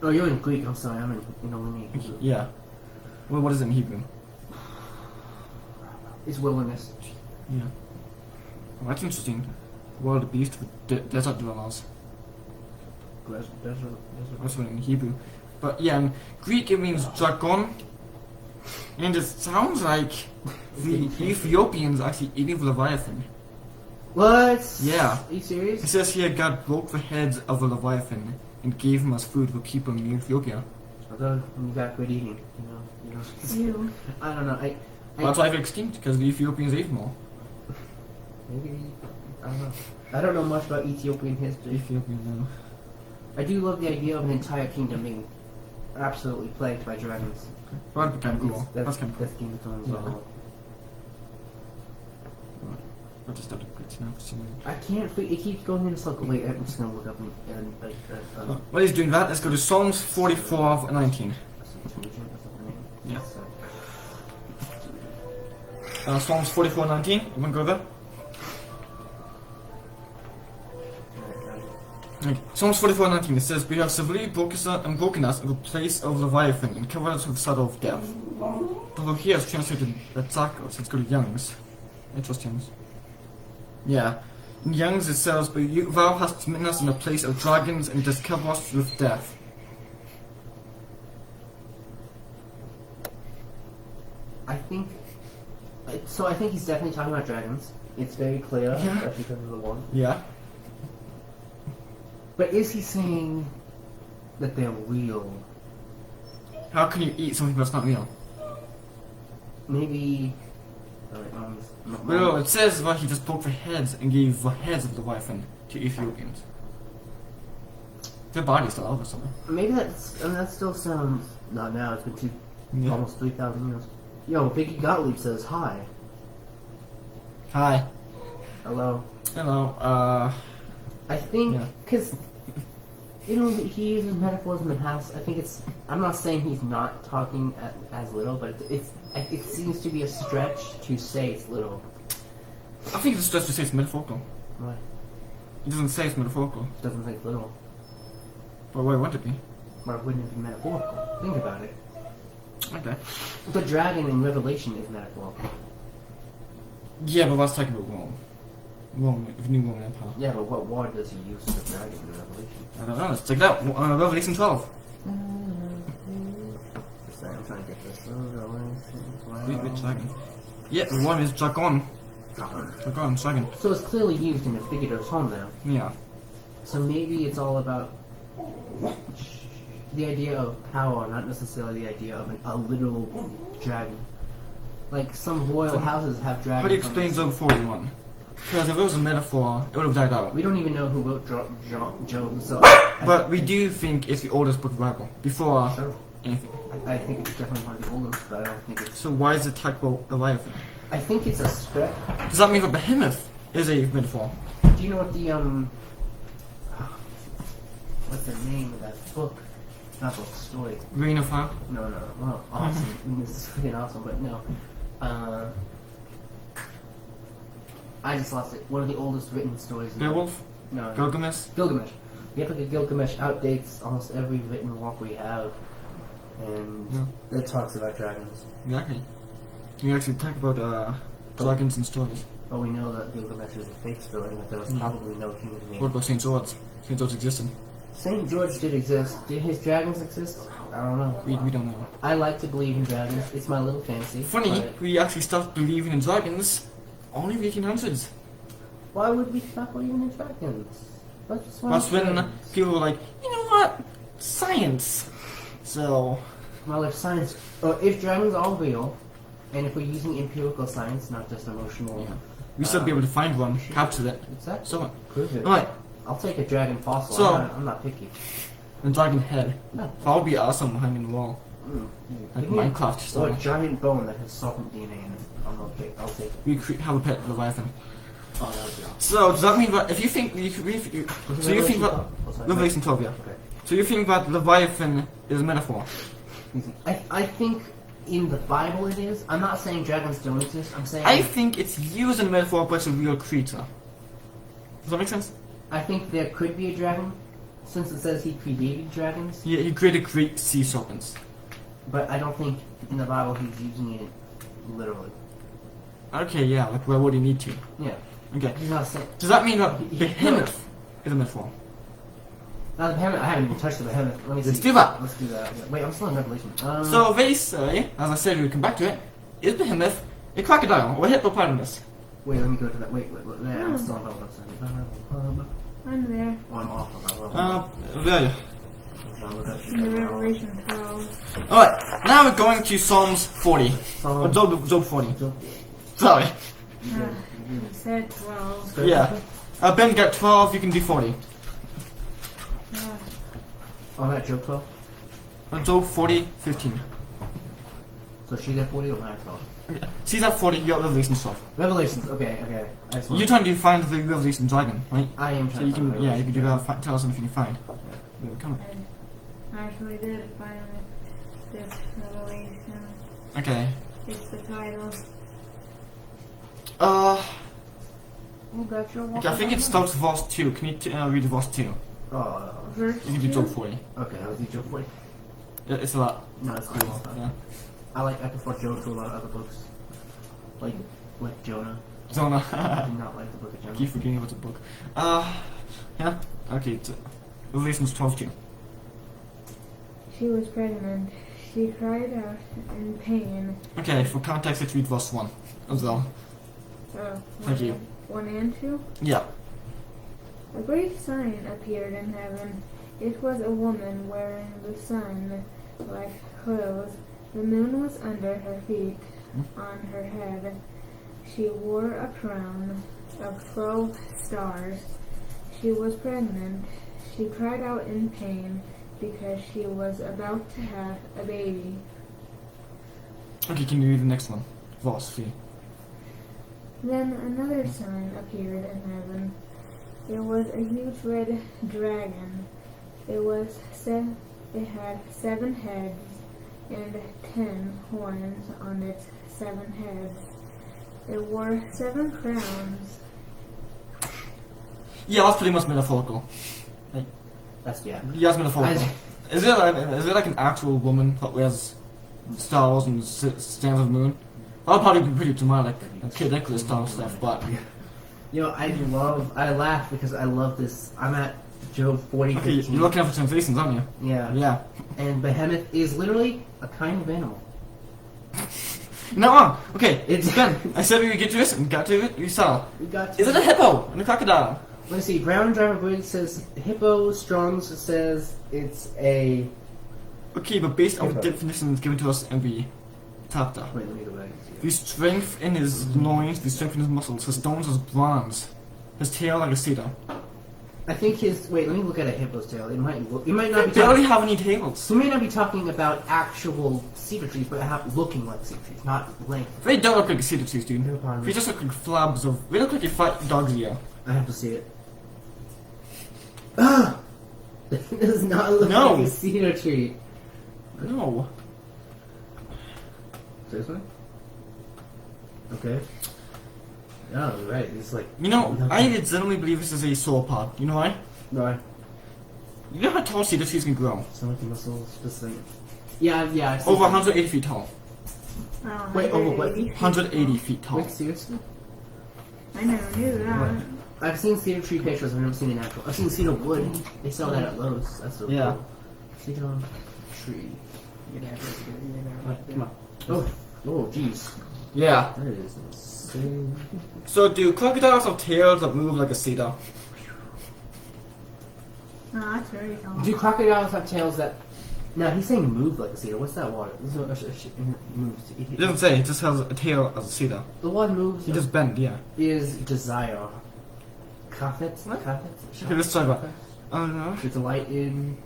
[SPEAKER 2] Oh, you're in Greek, I'm sorry, I'm in Hebrew.
[SPEAKER 1] Yeah. Well, what is it in Hebrew?
[SPEAKER 2] It's wilderness.
[SPEAKER 1] Yeah. Well, that's interesting. Wild beast with desert dwellers.
[SPEAKER 2] Desert.
[SPEAKER 1] That's what in Hebrew. But yeah, in Greek it means dragon. And it sounds like the Ethiopians actually eating the Leviathan.
[SPEAKER 2] What?
[SPEAKER 1] Yeah.
[SPEAKER 2] Are you serious?
[SPEAKER 1] It says here God broke the heads of the Leviathan and gave him as food to keep him in Ethiopia.
[SPEAKER 2] Although you got good eating, you know.
[SPEAKER 3] You.
[SPEAKER 2] I don't know.
[SPEAKER 1] Well, that's why they're extinct, because the Ethiopians ate them all.
[SPEAKER 2] Maybe I don't know. I don't know much about Ethiopian history.
[SPEAKER 1] Ethiopians, no.
[SPEAKER 2] I do love the idea of an entire kingdom being absolutely plagued by dragons.
[SPEAKER 1] Well, that'd be kind of cool.
[SPEAKER 2] That's
[SPEAKER 1] kind of cool.
[SPEAKER 2] That's Game of Thrones.
[SPEAKER 1] Yeah.
[SPEAKER 2] Well.
[SPEAKER 1] I'll just have to quit now.
[SPEAKER 2] I can't. It keeps going in a circle. Wait, I'm just gonna look up and
[SPEAKER 1] While he's doing that, let's go to Psalms 44:19. Yeah. Psalms 44:19. You want to go there? Okay. Psalms 44:19. It says, "We have severely broken us in the place of Leviathan and covered us with the shadow of death." Although here it's translated Tzakos, let's go to Young's. Interesting. Yeah. In Young's it says, "But thou hast smitten us in the place of dragons and didst cover us with death."
[SPEAKER 2] I think. So I think he's definitely talking about dragons. It's very clear.
[SPEAKER 1] Yeah.
[SPEAKER 2] That's because of the one.
[SPEAKER 1] Yeah.
[SPEAKER 2] But is he saying that they're real?
[SPEAKER 1] How can you eat something that's not real?
[SPEAKER 2] Maybe.
[SPEAKER 1] Well, it says that he just broke the heads and gave the heads of the Leviathan to Ethiopians. Their body's still out or something.
[SPEAKER 2] Maybe that still sounds. Not now. It's been almost 3,000 years. Yo, Biggie Gottlieb says hi.
[SPEAKER 1] Hi.
[SPEAKER 2] Hello.
[SPEAKER 1] Hello.
[SPEAKER 2] I think
[SPEAKER 1] Yeah.
[SPEAKER 2] because he uses metaphors in the past. I think it's. I'm not saying he's not talking as little, but it seems to be a stretch to say it's little.
[SPEAKER 1] I think it's just to say it's metaphorical.
[SPEAKER 2] Why?
[SPEAKER 1] It doesn't say it's metaphorical.
[SPEAKER 2] It doesn't say it's little.
[SPEAKER 1] But why would it be?
[SPEAKER 2] Why wouldn't it be metaphorical? Think about it.
[SPEAKER 1] Okay.
[SPEAKER 2] The dragon in Revelation is metaphorical.
[SPEAKER 1] Yeah, but let's talk about Rome. Rome, the new Roman Empire.
[SPEAKER 2] Yeah, but what word does he use for dragon in Revelation?
[SPEAKER 1] I don't know, let's check it out. Revelation 12.
[SPEAKER 2] Sorry, I'm trying to get this.
[SPEAKER 1] Which dragon? Yeah, the one is dragon. Dragon.
[SPEAKER 2] So it's clearly used in a figurative form now.
[SPEAKER 1] Yeah.
[SPEAKER 2] So maybe it's all about the idea of power, not necessarily the idea of a literal dragon. Like some royal houses have dragons.
[SPEAKER 1] How do you explain Job 41? Because if it was a metaphor, it would have died out.
[SPEAKER 2] We don't even know who wrote Job, so...
[SPEAKER 1] But we do think it's the oldest book of the Bible, before
[SPEAKER 2] Sure.
[SPEAKER 1] anything.
[SPEAKER 2] I think it's definitely one of the oldest, but I don't think it's...
[SPEAKER 1] So why is it talk about Leviathan?
[SPEAKER 2] I think it's a stretch.
[SPEAKER 1] Does that mean that Behometh is a metaphor?
[SPEAKER 2] Do you know what the what's the name of that book? Not book, story.
[SPEAKER 1] Ring of Fire?
[SPEAKER 2] No. Well, awesome. This is freaking awesome, but no. I just lost it. One of the oldest written stories.
[SPEAKER 1] Beowulf?
[SPEAKER 2] No.
[SPEAKER 1] Gilgamesh?
[SPEAKER 2] Gilgamesh. The Epic of Gilgamesh outdates almost every written work we have, and it talks about dragons.
[SPEAKER 1] Exactly. You actually talk about dragons and stories.
[SPEAKER 2] But we know that Gilgamesh is a fake story, and that there was probably no human being.
[SPEAKER 1] What about St. George? St. George existed.
[SPEAKER 2] St. George did exist. Did his dragons exist? I don't know.
[SPEAKER 1] We don't know.
[SPEAKER 2] I like to believe in dragons. It's my little fancy.
[SPEAKER 1] Funny,
[SPEAKER 2] but
[SPEAKER 1] we actually stopped believing in dragons only in the 1800s.
[SPEAKER 2] why would we stop believing in dragons?
[SPEAKER 1] That's when people were like, you know what? Science. So,
[SPEAKER 2] Well, if science... if dragons are real, and if we're using empirical science, not just emotional...
[SPEAKER 1] we should be able to find one, capture it.
[SPEAKER 2] Exactly.
[SPEAKER 1] So,
[SPEAKER 2] Prove it.
[SPEAKER 1] alright.
[SPEAKER 2] I'll take a dragon fossil.
[SPEAKER 1] So-
[SPEAKER 2] I'm not picky.
[SPEAKER 1] A dragon head.
[SPEAKER 2] No.
[SPEAKER 1] That would be awesome hanging on the wall. Like
[SPEAKER 2] Give me
[SPEAKER 1] Minecraft
[SPEAKER 2] Or a
[SPEAKER 1] style.
[SPEAKER 2] giant bone that has serpent DNA in it. I'll take it.
[SPEAKER 1] We have a pet Leviathan.
[SPEAKER 2] Oh, that would be awesome.
[SPEAKER 1] So, does that mean that if you think... so you think that... Revelation 12, yeah.
[SPEAKER 2] Okay.
[SPEAKER 1] So you think that Leviathan is a metaphor?
[SPEAKER 2] I think in the Bible it is. I'm not saying dragons don't exist. I'm saying...
[SPEAKER 1] I think it's used in a metaphor, but it's a real creature. Does that make sense?
[SPEAKER 2] I think there could be a dragon, since it says he created dragons.
[SPEAKER 1] Yeah, he created great sea serpents.
[SPEAKER 2] But I don't think in the Bible he's using it literally.
[SPEAKER 1] Okay, yeah, like where would he need to?
[SPEAKER 2] Yeah.
[SPEAKER 1] Okay.
[SPEAKER 2] He's not saying...
[SPEAKER 1] Does that mean that Behemoth is a metaphor?
[SPEAKER 2] Now the behemoth, I haven't even touched the behemoth. Let me see.
[SPEAKER 1] Let's do that.
[SPEAKER 2] Let's do that. Wait, I'm still in Revelation.
[SPEAKER 1] So they say, as I said, we'll come back to it, is Behemoth a crocodile or a hippopotamus?
[SPEAKER 2] Wait, let me go to that. Wait. Yeah, I'm still on Revelation.
[SPEAKER 3] I'm there.
[SPEAKER 2] Oh, I'm off of that.
[SPEAKER 1] There.
[SPEAKER 3] In the Revelation 12.
[SPEAKER 1] Alright, now we're going to Psalms 40. Or Job 40. Sorry.
[SPEAKER 3] You said 12.
[SPEAKER 1] Yeah. Ben got 12, you can do 40.
[SPEAKER 2] Oh, that Job 12?
[SPEAKER 1] Job 40, 15.
[SPEAKER 2] So she's at 40 or I'm at 12?
[SPEAKER 1] She's at 40, you're at Revelation 12.
[SPEAKER 2] Revelations, okay. I just
[SPEAKER 1] You're trying to find the Revelation dragon, right?
[SPEAKER 2] I am trying
[SPEAKER 1] So you
[SPEAKER 2] to find
[SPEAKER 1] can, yeah, you can do
[SPEAKER 2] Revelation.
[SPEAKER 1] that, tell us if you can find. Yeah, come on.
[SPEAKER 3] I actually did find this Revelation.
[SPEAKER 1] Okay.
[SPEAKER 3] It's the title.
[SPEAKER 2] You got your
[SPEAKER 1] Okay, I think it starts with verse 2. Can you read verse 2?
[SPEAKER 3] Verse
[SPEAKER 1] You can do
[SPEAKER 3] 2?
[SPEAKER 1] Job 40.
[SPEAKER 2] Okay, I'll do Job 40.
[SPEAKER 1] Yeah, it's a lot.
[SPEAKER 2] No, it's cool.
[SPEAKER 1] Yeah.
[SPEAKER 2] I prefer Job to a lot of other books. Like Jonah.
[SPEAKER 1] Jonah.
[SPEAKER 2] I do not like the book of Jonah.
[SPEAKER 1] Keep forgetting about the book. Yeah. Okay, Revelation 12 2.
[SPEAKER 3] She was pregnant. She cried out in pain.
[SPEAKER 1] Okay, for context, let's read verse 1 as well. Thank you.
[SPEAKER 3] 1 and 2?
[SPEAKER 1] Yeah.
[SPEAKER 3] A great sign appeared in heaven. It was a woman wearing the sun like clothes. The moon was under her feet. On her head she wore a crown of 12 stars. She was pregnant. She cried out in pain because she was about to have a baby.
[SPEAKER 1] Okay, can you read the next one? Verse 3.
[SPEAKER 3] Then another sign appeared in heaven. There was a huge red dragon. It had 7 heads and 10 horns on its 7 heads. It wore 7 crowns.
[SPEAKER 1] Yeah, that's pretty much metaphorical.
[SPEAKER 2] That's, yeah.
[SPEAKER 1] Yeah, that's metaphorical. Is it like an actual woman that wears stars and stands on the moon? That'll probably be pretty dramatic. Okay, ridiculous style stuff, but...
[SPEAKER 2] You know, I laugh because I love this. I'm at Job 40.
[SPEAKER 1] Okay, you're looking out for translations, aren't you?
[SPEAKER 2] Yeah.
[SPEAKER 1] Yeah.
[SPEAKER 2] And Behemoth is literally a kind of animal.
[SPEAKER 1] No, okay,
[SPEAKER 2] It's
[SPEAKER 1] Ben, I said we would get to this and got to it, you saw.
[SPEAKER 2] We got.
[SPEAKER 1] Is it a hippo and a crocodile?
[SPEAKER 2] Let me see. Brown Driver Bridge says hippo. Strong's says it's a.
[SPEAKER 1] Okay, but based on the
[SPEAKER 2] Hippo.
[SPEAKER 1] definitions given to us in the chapter,
[SPEAKER 2] Wait, let me go back and see.
[SPEAKER 1] the strength in his loins, the strength in his muscles, his stones is bronze, his tail like a cedar.
[SPEAKER 2] I think his. Wait, let me look at a hippo's tail. It might not be.
[SPEAKER 1] They
[SPEAKER 2] Talking,
[SPEAKER 1] already have any tails.
[SPEAKER 2] we may not be talking about actual cedar trees, but looking like cedar trees, not length.
[SPEAKER 1] They don't look like cedar trees, dude.
[SPEAKER 2] No problem.
[SPEAKER 1] They just look like flabs of. They look like a fat dog's ear.
[SPEAKER 2] I have to see it. Ah! It does not look
[SPEAKER 1] No.
[SPEAKER 2] like a cedar tree.
[SPEAKER 1] No.
[SPEAKER 2] Seriously? Okay. Oh, right. It's like.
[SPEAKER 1] You know,
[SPEAKER 2] nothing.
[SPEAKER 1] I legitimately believe this is a sauropod. You know why?
[SPEAKER 2] Right.
[SPEAKER 1] You know how tall cedar trees can grow?
[SPEAKER 2] Stomach muscles, just like. Yeah. I've seen
[SPEAKER 1] Over
[SPEAKER 2] that.
[SPEAKER 1] 180 feet tall.
[SPEAKER 2] Wait, over what?
[SPEAKER 1] 180 feet tall.
[SPEAKER 2] Wait, seriously?
[SPEAKER 3] I never knew that.
[SPEAKER 2] I've seen cedar tree pictures. I've never seen an actual. I've seen cedar wood. They sell that at Lowe's. That's so
[SPEAKER 1] Yeah.
[SPEAKER 2] cool. Cedar tree.
[SPEAKER 1] Right, come on.
[SPEAKER 2] Oh, jeez.
[SPEAKER 1] Yeah.
[SPEAKER 2] That is insane.
[SPEAKER 1] So do crocodiles have tails that move like a cedar?
[SPEAKER 3] No, that's very tall.
[SPEAKER 2] Do crocodiles have tails that? No, he's saying move like a cedar. What's that water? This is moves.
[SPEAKER 1] It doesn't say, it just has a tail as a cedar.
[SPEAKER 2] The one moves.
[SPEAKER 1] He just bend, yeah.
[SPEAKER 2] Is desire. Kafet?
[SPEAKER 1] What?
[SPEAKER 2] Kafet?
[SPEAKER 1] Okay, let's talk about. Oh no.
[SPEAKER 2] To delight in.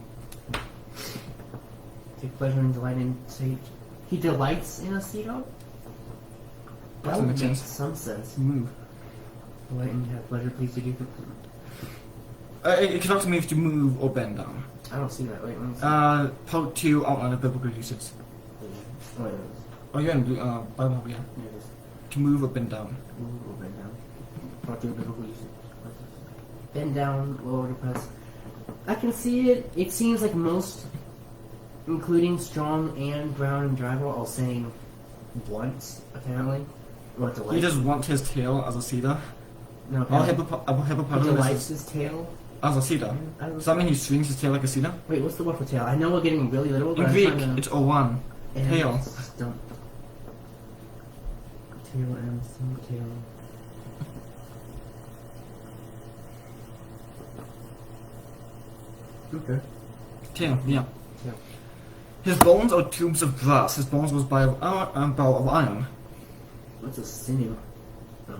[SPEAKER 2] Take pleasure and delight in. Say, he delights in a cedar. That
[SPEAKER 1] Doesn't
[SPEAKER 2] would
[SPEAKER 1] make
[SPEAKER 2] make
[SPEAKER 1] sense.
[SPEAKER 2] some sense.
[SPEAKER 1] Move.
[SPEAKER 2] Delight and have pleasure, please to do.
[SPEAKER 1] It can also mean to move or bend down.
[SPEAKER 2] I don't see that. Wait, let me see.
[SPEAKER 1] Part 2 outline of biblical usage.
[SPEAKER 2] Wait,
[SPEAKER 1] Oh, you're in Bible, yeah.
[SPEAKER 2] here it is.
[SPEAKER 1] To move or bend down.
[SPEAKER 2] Move or bend down. Part two, biblical usage. Bend down, lower to press. I can see it. It seems like most, including Strong and Brown and Driver, all saying once, apparently. What delight?
[SPEAKER 1] He just wants his tail as a cedar.
[SPEAKER 2] No,
[SPEAKER 1] All
[SPEAKER 2] apparently. He
[SPEAKER 1] hippopotamus
[SPEAKER 2] delights his tail.
[SPEAKER 1] as a cedar. Does that mean he swings his tail like a cedar?
[SPEAKER 2] Wait, what's the word for tail? I know we're getting really literal, but
[SPEAKER 1] In
[SPEAKER 2] I'm
[SPEAKER 1] Greek,
[SPEAKER 2] trying to...
[SPEAKER 1] it's O1. Tail.
[SPEAKER 2] Stump. Tail and stump tail. Okay.
[SPEAKER 1] Tail, yeah.
[SPEAKER 2] Tail.
[SPEAKER 1] His bones are tubes of brass. His bones was by a bow of iron.
[SPEAKER 2] What's a sinew? Oh.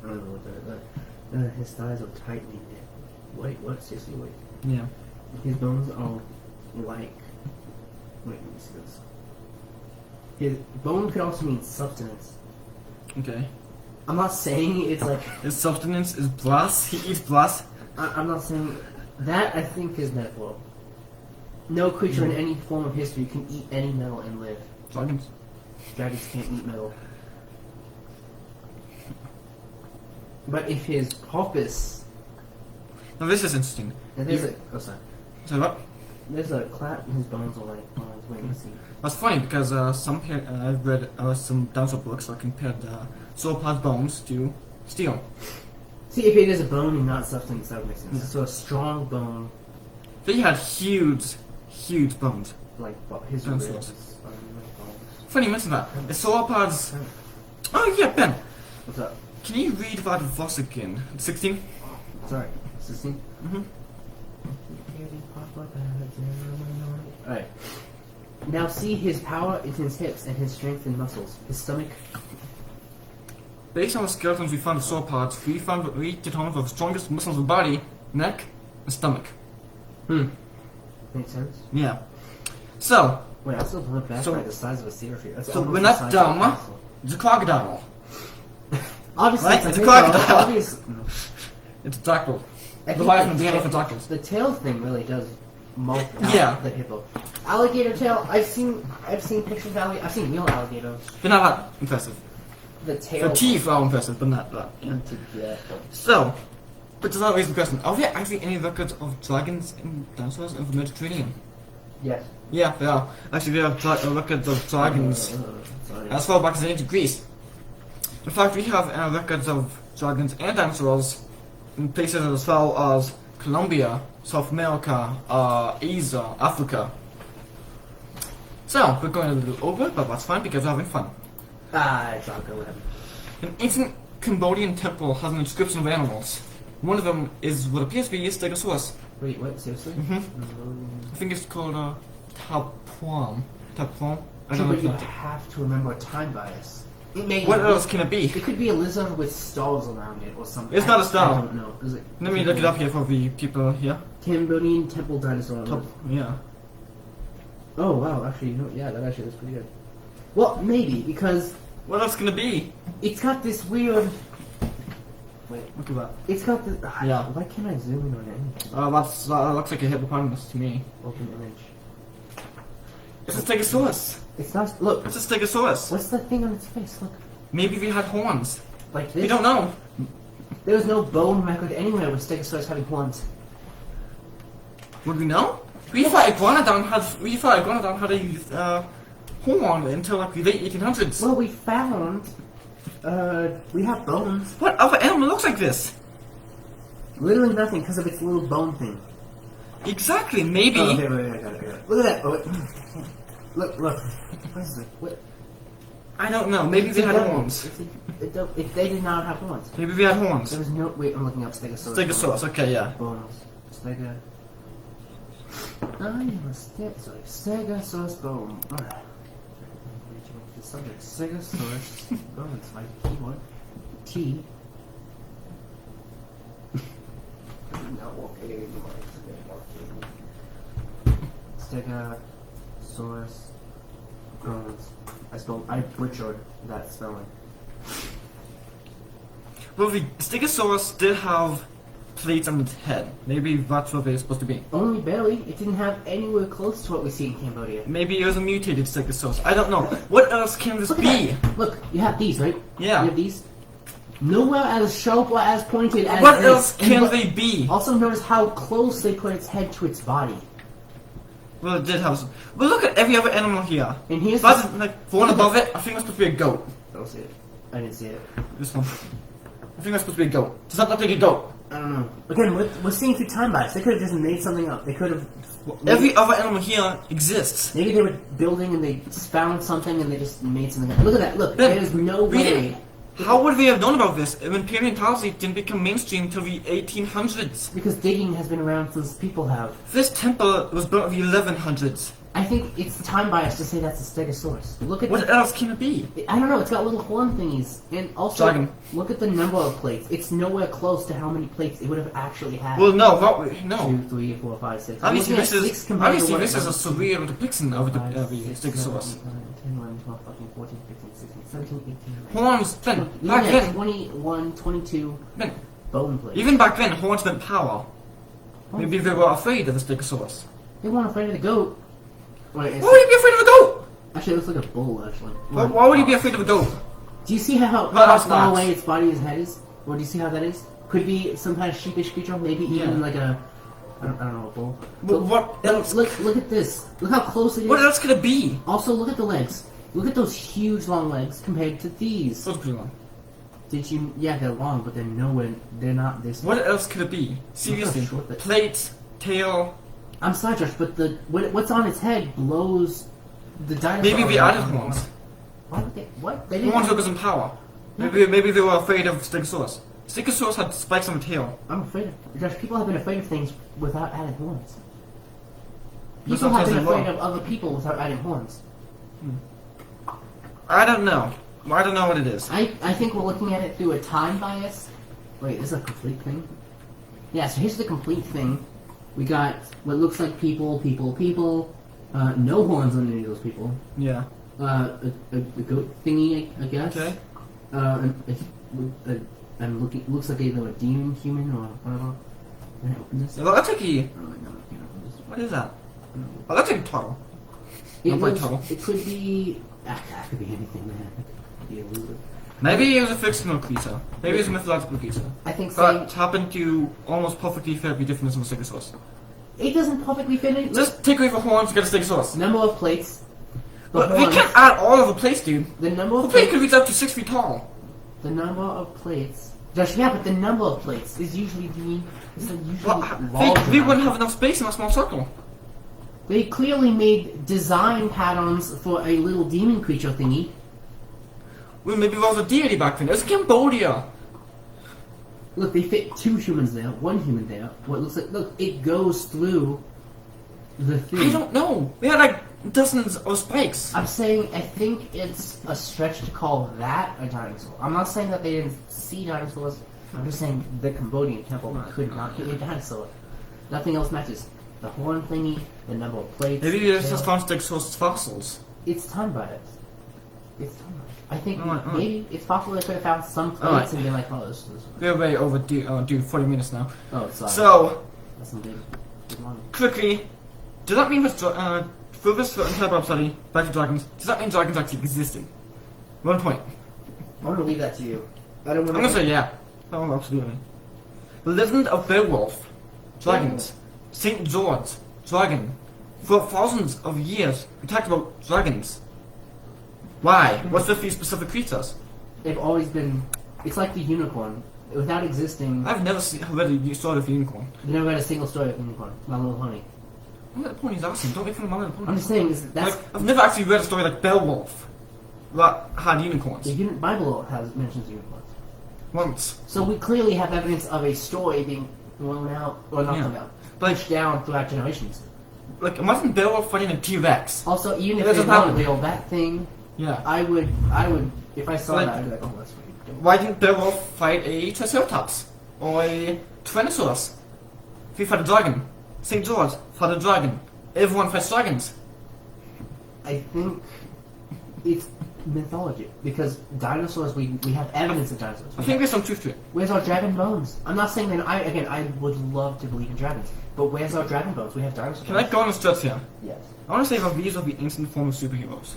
[SPEAKER 2] I don't know what that is. His thighs are tightly knit. Wait, what? Seriously, wait.
[SPEAKER 1] Yeah.
[SPEAKER 2] His bones are like... Wait, let me see this. His bone could also mean substance.
[SPEAKER 1] Okay.
[SPEAKER 2] I'm not saying it's like...
[SPEAKER 1] His substance is brass. He eats brass.
[SPEAKER 2] I'm not saying... That, I think, is metaphor. No creature in any form of history can eat any metal and live.
[SPEAKER 1] Dragons.
[SPEAKER 2] Dragons can't eat metal. But if his purpose...
[SPEAKER 1] Now this is interesting.
[SPEAKER 2] And there's a... Oh, sorry.
[SPEAKER 1] So what?
[SPEAKER 2] There's a clap in his bones are like... Oh, wait, let's see.
[SPEAKER 1] That's funny because I've read some dinosaur books that compared sauropod bones to steel.
[SPEAKER 2] See, if it is a bone and not substance, that would make sense. So a strong bone,
[SPEAKER 1] They had huge bones.
[SPEAKER 2] like his
[SPEAKER 1] Dinosaurs.
[SPEAKER 2] ribs.
[SPEAKER 1] Funny you mention that. The sauropods. Oh yeah, Ben.
[SPEAKER 2] What's up?
[SPEAKER 1] Can you read about Voss again? 16.
[SPEAKER 2] Sorry. 16?
[SPEAKER 1] Mm-hmm.
[SPEAKER 2] Alright. Now see his power in his hips and his strength in muscles. His stomach.
[SPEAKER 1] Based on the skeletons we found of sauropods, we determined the strongest muscles of the body, neck, and stomach.
[SPEAKER 2] Makes sense.
[SPEAKER 1] Yeah. So,
[SPEAKER 2] Wait, I still look back
[SPEAKER 1] So-
[SPEAKER 2] like the size of a cedar tree. That's
[SPEAKER 1] so
[SPEAKER 2] almost
[SPEAKER 1] we're
[SPEAKER 2] the
[SPEAKER 1] not
[SPEAKER 2] size
[SPEAKER 1] dumb.
[SPEAKER 2] of a castle.
[SPEAKER 1] It's a crocodile.
[SPEAKER 2] Obviously,
[SPEAKER 1] Right?
[SPEAKER 2] it's
[SPEAKER 1] It's a
[SPEAKER 2] a crocodile.
[SPEAKER 1] crocodile.
[SPEAKER 2] Obviously.
[SPEAKER 1] It's a dactyl.
[SPEAKER 2] I
[SPEAKER 1] The
[SPEAKER 2] think
[SPEAKER 1] life and
[SPEAKER 2] the
[SPEAKER 1] the
[SPEAKER 2] tail-
[SPEAKER 1] for dactyls.
[SPEAKER 2] The tail thing really does mulch out
[SPEAKER 1] Yeah.
[SPEAKER 2] the hippo. Alligator tail. I've seen pictures of alligator. I've seen real alligators.
[SPEAKER 1] They're not that impressive.
[SPEAKER 2] The tail.
[SPEAKER 1] The teeth are impressive, but not that. Yeah. So, but does that raise the question, are there actually any records of dragons and dinosaurs in the Mediterranean?
[SPEAKER 2] Yes.
[SPEAKER 1] Yeah, there are. Actually, there are records of dragons
[SPEAKER 2] Sorry.
[SPEAKER 1] as far back as ancient Greece. In fact, we have records of dragons and dinosaurs in places as far as Colombia, South America, Asia, Africa. So, we're going a little over, but that's fine because we're having fun.
[SPEAKER 2] It's all good. Whatever.
[SPEAKER 1] An ancient Cambodian temple has an inscription of animals. One of them is what appears to be a stegosaurus.
[SPEAKER 2] Wait, what? Seriously?
[SPEAKER 1] I think it's called Tapuam. Tapuam? I
[SPEAKER 2] So,
[SPEAKER 1] don't know.
[SPEAKER 2] but you
[SPEAKER 1] if that-
[SPEAKER 2] have to remember time bias. It may.
[SPEAKER 1] What else can it be?
[SPEAKER 2] It could be a lizard with stars around it or something.
[SPEAKER 1] It's not a star.
[SPEAKER 2] I don't know. Is it?
[SPEAKER 1] Let me look it up here for the people here.
[SPEAKER 2] Cambodian temple dinosaur.
[SPEAKER 1] Top, yeah.
[SPEAKER 2] Oh wow, actually, yeah, that actually looks pretty good. Well, maybe because
[SPEAKER 1] What else can it be?
[SPEAKER 2] it's got this weird Wait.
[SPEAKER 1] Look at that.
[SPEAKER 2] It's got the.
[SPEAKER 1] Yeah.
[SPEAKER 2] Why can't I zoom in on anything?
[SPEAKER 1] That looks like a hippopotamus to me.
[SPEAKER 2] Open image.
[SPEAKER 1] It's a stegosaurus.
[SPEAKER 2] It's not. Look.
[SPEAKER 1] It's a stegosaurus.
[SPEAKER 2] What's the thing on its face? Look.
[SPEAKER 1] Maybe we had horns.
[SPEAKER 2] Like this?
[SPEAKER 1] We don't know.
[SPEAKER 2] There was no bone record anywhere with stegosaurus having horns.
[SPEAKER 1] Would we know? We thought Iguanodon had a horn until like the late 1800s.
[SPEAKER 2] Well, we found. We have bones.
[SPEAKER 1] What other animal looks like this?
[SPEAKER 2] Literally nothing because of its little bone thing.
[SPEAKER 1] Exactly, maybe.
[SPEAKER 2] Oh, okay, wait, I got it. Look at that. Oh, wait. Look. What is it? What?
[SPEAKER 1] I don't know. Maybe they had horns.
[SPEAKER 2] If they did not have horns.
[SPEAKER 1] Maybe we had horns.
[SPEAKER 2] There was no. Wait, I'm looking up stegosaurus.
[SPEAKER 1] Stegosaurus, okay, yeah.
[SPEAKER 2] Bones. Stegosaurus bone. Alright. The subject. Stegosaurus bones. My keyboard. T. No, okay. Stegosaurus bones. I butchered that spelling.
[SPEAKER 1] Well, the Stegosaurus did have plates on its head. Maybe that's what they're supposed to be.
[SPEAKER 2] Only barely. It didn't have anywhere close to what we see in Cambodia.
[SPEAKER 1] Maybe it was a mutated Stegosaurus. I don't know. What else can this be?
[SPEAKER 2] Look, you have these, right?
[SPEAKER 1] Yeah.
[SPEAKER 2] You have these. Nowhere as sharp or as pointed as
[SPEAKER 1] What
[SPEAKER 2] this.
[SPEAKER 1] else can they be?
[SPEAKER 2] Also notice how close they put its head to its body.
[SPEAKER 1] Well, it did have some. Well, look at every other animal here.
[SPEAKER 2] And here's
[SPEAKER 1] That's like the one above it. I think that's supposed to be a goat.
[SPEAKER 2] I don't see it. I didn't see it.
[SPEAKER 1] This one. I think that's supposed to be a goat. Does that look like a goat?
[SPEAKER 2] I don't know. Again, we're seeing through time bias. They could have just made something up. They could have.
[SPEAKER 1] Every other animal here exists.
[SPEAKER 2] Maybe they were building and they found something and they just made something up. Look at that. Look, there's no way.
[SPEAKER 1] How would we have known about this when paleontology didn't become mainstream until the 1800s?
[SPEAKER 2] Because digging has been around since people have.
[SPEAKER 1] This temple was built in the 1100s.
[SPEAKER 2] I think it's time bias to say that's a stegosaurus. Look at
[SPEAKER 1] What else can it be?
[SPEAKER 2] I don't know. It's got little horn thingies, and also
[SPEAKER 1] Dragon.
[SPEAKER 2] look at the number of plates. It's nowhere close to how many plates it would have actually had.
[SPEAKER 1] Well, no.
[SPEAKER 2] 2, 3, 4, 5, 6.
[SPEAKER 1] Obviously, this is a
[SPEAKER 2] a
[SPEAKER 1] surreal depiction of the Stegosaurus.
[SPEAKER 2] 10, 11, 12, 13, 14, 15, 16, 17, 18.
[SPEAKER 1] Horns, then,
[SPEAKER 2] Look,
[SPEAKER 1] back
[SPEAKER 2] even at
[SPEAKER 1] then,
[SPEAKER 2] 21, 22
[SPEAKER 1] then,
[SPEAKER 2] bone plates.
[SPEAKER 1] even back then, horns meant power. Maybe they were afraid of the Stegosaurus.
[SPEAKER 2] They weren't afraid of the goat. Wait,
[SPEAKER 1] Why would you be afraid of a goat?
[SPEAKER 2] actually, it looks like a bull, actually.
[SPEAKER 1] Why would you be afraid of a goat?
[SPEAKER 2] Do you see how
[SPEAKER 1] that's
[SPEAKER 2] far
[SPEAKER 1] not.
[SPEAKER 2] away its body and head is? Or do you see how that is? Could be some kind of sheepish creature, maybe even like a... I don't know, a bull.
[SPEAKER 1] What else?
[SPEAKER 2] Look at this. Look how close it is.
[SPEAKER 1] What else could it be?
[SPEAKER 2] Also, look at the legs. Look at those huge long legs compared to these.
[SPEAKER 1] Those are pretty long.
[SPEAKER 2] Did you... Yeah, they're long, but they're nowhere... They're not this...
[SPEAKER 1] What else could it be? Seriously.
[SPEAKER 2] short that-
[SPEAKER 1] Plate, tail...
[SPEAKER 2] I'm sorry, Josh, but what's on its head blows the dinosaur...
[SPEAKER 1] Maybe we added horns.
[SPEAKER 2] Why would they... What? They didn't...
[SPEAKER 1] Horns give us some power. Maybe they were afraid of Stegosaurus. Stegosaurus had spikes on the tail.
[SPEAKER 2] I'm afraid of... Josh, people have been afraid of things without adding horns.
[SPEAKER 1] But
[SPEAKER 2] People have
[SPEAKER 1] sometimes
[SPEAKER 2] been
[SPEAKER 1] they
[SPEAKER 2] afraid
[SPEAKER 1] will.
[SPEAKER 2] of other people without adding horns.
[SPEAKER 1] I don't know. I don't know what it is.
[SPEAKER 2] I think we're looking at it through a time bias. Wait, this is a complete thing? Yeah, so here's the complete thing. We got what looks like people. No horns on any of those people.
[SPEAKER 1] Yeah.
[SPEAKER 2] A goat thingy, I guess.
[SPEAKER 1] Okay.
[SPEAKER 2] I'm looking. Looks like either a demon, human, or whatever. Can I open this?
[SPEAKER 1] It looks like a...
[SPEAKER 2] I don't really know. I can't open this.
[SPEAKER 1] What is that? Oh, that's like a turtle.
[SPEAKER 2] It could be. That could be anything, man. It could be a lizard.
[SPEAKER 1] Maybe it was a fictional creature. Maybe it was a mythological creature.
[SPEAKER 2] I think
[SPEAKER 1] But happened to almost perfectly fit the definition of a Stegosaurus.
[SPEAKER 2] it doesn't perfectly fit in.
[SPEAKER 1] Just take away the horns, get a Stegosaurus.
[SPEAKER 2] Number of plates.
[SPEAKER 1] But we can't add all of the plates, dude.
[SPEAKER 2] The number
[SPEAKER 1] The
[SPEAKER 2] of
[SPEAKER 1] plate
[SPEAKER 2] plates.
[SPEAKER 1] could reach up to 6 feet tall.
[SPEAKER 2] The number of plates. Josh, yeah, but the number of plates is usually
[SPEAKER 1] Well,
[SPEAKER 2] large.
[SPEAKER 1] we wouldn't have enough space in a small circle.
[SPEAKER 2] They clearly made design patterns for a little demon creature thingy.
[SPEAKER 1] Well, maybe it was a deity back then. It was Cambodia.
[SPEAKER 2] Look, they fit 2 humans there, 1 human there. What looks like, look, it goes through the thing.
[SPEAKER 1] I don't know. We had like dozens of spikes.
[SPEAKER 2] I'm saying, I think it's a stretch to call that a dinosaur. I'm not saying that they didn't see dinosaurs. I'm just saying the Cambodian temple could not be a dinosaur. Nothing else matches. The horn thingy, the number of plates.
[SPEAKER 1] Maybe we just found Stegosaurus fossils.
[SPEAKER 2] It's time bias. It's too much. I think
[SPEAKER 1] Alright.
[SPEAKER 2] maybe it's possible they could have found some plates
[SPEAKER 1] Alright.
[SPEAKER 2] and been like, oh, this.
[SPEAKER 1] We're way over due 40 minutes now.
[SPEAKER 2] Oh, sorry.
[SPEAKER 1] So,
[SPEAKER 2] That's some good money.
[SPEAKER 1] quickly, does that mean that, for this entire Bible study, back to dragons, does that mean dragons actually existed? 1 point.
[SPEAKER 2] I'm gonna leave that to you. I don't
[SPEAKER 1] I'm
[SPEAKER 2] want
[SPEAKER 1] gonna say yeah. Oh, absolutely. The Legend of Beowulf, dragons. St. George, dragon. For thousands of years, we talked about dragons. Why? What's with these specific creatures?
[SPEAKER 2] They've always been. It's like the unicorn. Without existing,
[SPEAKER 1] I've never read a story of the unicorn.
[SPEAKER 2] you've never read a single story of the unicorn. My Little Pony.
[SPEAKER 1] My Little Pony's awesome. Don't make fun of My Little Pony.
[SPEAKER 2] I'm just saying, that's.
[SPEAKER 1] Like, I've never actually read a story like Beowulf that had unicorns.
[SPEAKER 2] The Bible has mentions unicorns.
[SPEAKER 1] Once.
[SPEAKER 2] So we clearly have evidence of a story being blown out, or not blown out, pushed down throughout generations.
[SPEAKER 1] Like, imagine Beowulf fighting a T-Rex.
[SPEAKER 2] Also, even if
[SPEAKER 1] It
[SPEAKER 2] they
[SPEAKER 1] doesn't
[SPEAKER 2] weren't
[SPEAKER 1] happen.
[SPEAKER 2] real, that thing,
[SPEAKER 1] Yeah.
[SPEAKER 2] I would, if I saw
[SPEAKER 1] Like-
[SPEAKER 2] that, I'd be like, oh, that's pretty dope.
[SPEAKER 1] Why didn't Beowulf fight a Triceratops? Or a Tyrannosaurus? If he fought a dragon. St. George fought a dragon. Everyone fights dragons.
[SPEAKER 2] I think it's mythology, because dinosaurs, we have evidence of dinosaurs.
[SPEAKER 1] I think there's some truth to it.
[SPEAKER 2] Where's our dragon bones? I'm not saying that, I would love to believe in dragons, but where's our dragon bones? We have dinosaurs.
[SPEAKER 1] Can I go on a stretch here?
[SPEAKER 2] Yes.
[SPEAKER 1] I want to say that these are the ancient form of superheroes.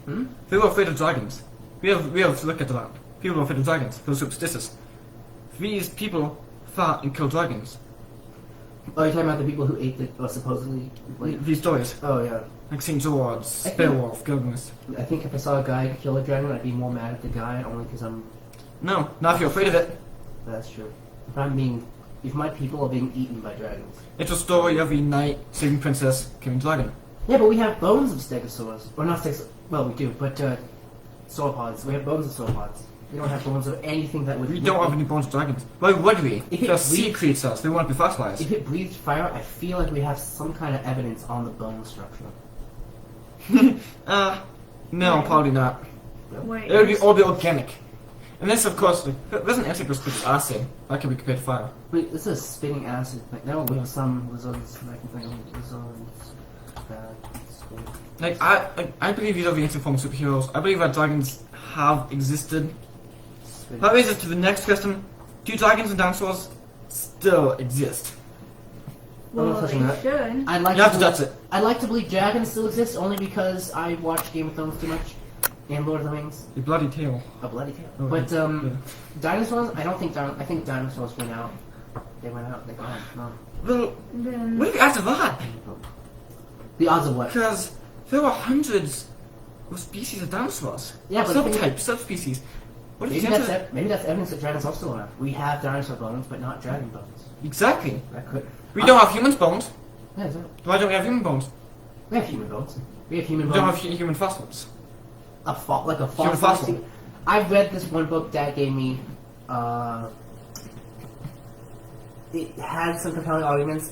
[SPEAKER 2] Hmm?
[SPEAKER 1] They were afraid of dragons. We have to look at that. People were afraid of dragons. They were superstitious. These people fought and killed dragons.
[SPEAKER 2] Oh, you're talking about the people who ate or supposedly,
[SPEAKER 1] These stories.
[SPEAKER 2] oh yeah.
[SPEAKER 1] Like St. George,
[SPEAKER 2] think-
[SPEAKER 1] Beowulf, Gilgamesh.
[SPEAKER 2] I think if I saw a guy kill a dragon, I'd be more mad at the guy, only because I'm.
[SPEAKER 1] No, not if you're afraid of it.
[SPEAKER 2] That's true. If my people are being eaten by dragons.
[SPEAKER 1] It's a story of a knight saving princess, killing dragon.
[SPEAKER 2] Yeah, but we have bones of stegosaurs. Or not stegosaurs. Well, we do, but sauropods. We have bones of sauropods. We don't have bones of anything that would.
[SPEAKER 1] We don't have any bones of dragons. Why would we?
[SPEAKER 2] If it
[SPEAKER 1] They're sea
[SPEAKER 2] breathes-
[SPEAKER 1] creatures. They won't be fossilized.
[SPEAKER 2] If it breathed fire, I feel like we have some kind of evidence on the bone structure.
[SPEAKER 1] No, probably not.
[SPEAKER 3] Wait.
[SPEAKER 1] It would be all be organic. Unless, of course, like, there's an insect that spits acid. That can be compared to fire.
[SPEAKER 2] Wait, this is spitting acid. Like, there were some lizards. I can think of lizards.
[SPEAKER 1] Like, I believe these are the ancient form of superheroes. I believe that dragons have existed. That raises us to the next question. Do dragons and dinosaurs still exist?
[SPEAKER 2] I'm not
[SPEAKER 3] Well,
[SPEAKER 2] touching
[SPEAKER 3] they
[SPEAKER 2] that.
[SPEAKER 3] should.
[SPEAKER 2] I'd like
[SPEAKER 1] You have to
[SPEAKER 2] to
[SPEAKER 1] touch it.
[SPEAKER 2] I'd like to believe dragons still exist only because I watch Game of Thrones too much and Lord of the Rings.
[SPEAKER 1] The bloody tail.
[SPEAKER 2] A bloody tail.
[SPEAKER 1] Oh,
[SPEAKER 2] But
[SPEAKER 1] yeah.
[SPEAKER 2] dinosaurs, I don't think I think dinosaurs went out. They went out. They're gone. No.
[SPEAKER 1] Well,
[SPEAKER 3] Then
[SPEAKER 1] what are the odds of that?
[SPEAKER 2] The odds of what?
[SPEAKER 1] Because there are hundreds of species of dinosaurs.
[SPEAKER 2] Yeah, but
[SPEAKER 1] Subtypes, subspecies. What if
[SPEAKER 2] maybe
[SPEAKER 1] the
[SPEAKER 2] that's
[SPEAKER 1] chances-
[SPEAKER 2] maybe that's evidence that dragons are still around. We have dinosaur bones, but not dragon bones.
[SPEAKER 1] Exactly.
[SPEAKER 2] That could.
[SPEAKER 1] We don't have human bones.
[SPEAKER 2] Yeah, so
[SPEAKER 1] Why don't we have human bones?
[SPEAKER 2] we have human bones. We have human
[SPEAKER 1] We
[SPEAKER 2] bones.
[SPEAKER 1] don't have human fossils.
[SPEAKER 2] Like a
[SPEAKER 1] Human
[SPEAKER 2] fossil.
[SPEAKER 1] fossil.
[SPEAKER 2] I've read this one book Dad gave me. It had some compelling arguments.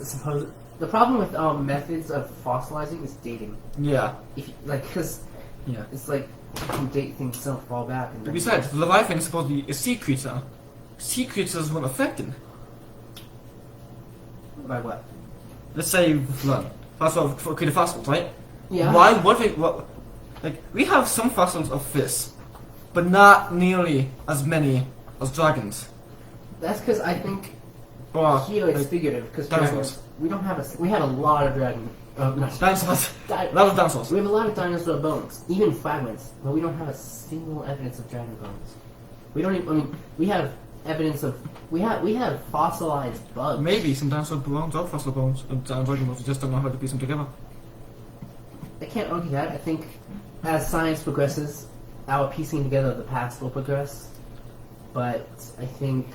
[SPEAKER 2] The problem with methods of fossilizing is dating.
[SPEAKER 1] Yeah.
[SPEAKER 2] If because
[SPEAKER 1] Yeah.
[SPEAKER 2] it's like you can date things so far back. And then
[SPEAKER 1] Besides, the Leviathan is supposed to be a sea creature. Sea creatures weren't affected.
[SPEAKER 2] by what?
[SPEAKER 1] Let's say the flood. That's what created fossils, right?
[SPEAKER 2] Yeah.
[SPEAKER 1] Why would we? What? Like we have some fossils of fish, but not nearly as many as dragons.
[SPEAKER 2] That's because I think
[SPEAKER 1] Or
[SPEAKER 2] here it's
[SPEAKER 1] like,
[SPEAKER 2] figurative. Because
[SPEAKER 1] dinosaurs.
[SPEAKER 2] we don't have we have a lot of dragon. No,
[SPEAKER 1] dinosaurs.
[SPEAKER 2] di-
[SPEAKER 1] A lot of dinosaurs.
[SPEAKER 2] we have a lot of dinosaur bones, even fragments, but we don't have a single evidence of dragon bones. We don't even. I mean, we have evidence of we have fossilized bugs.
[SPEAKER 1] Maybe some dinosaur bones are fossil bones and dragon bones. We just don't know how to piece them together.
[SPEAKER 2] I can't argue that. I think as science progresses, our piecing together of the past will progress. But I think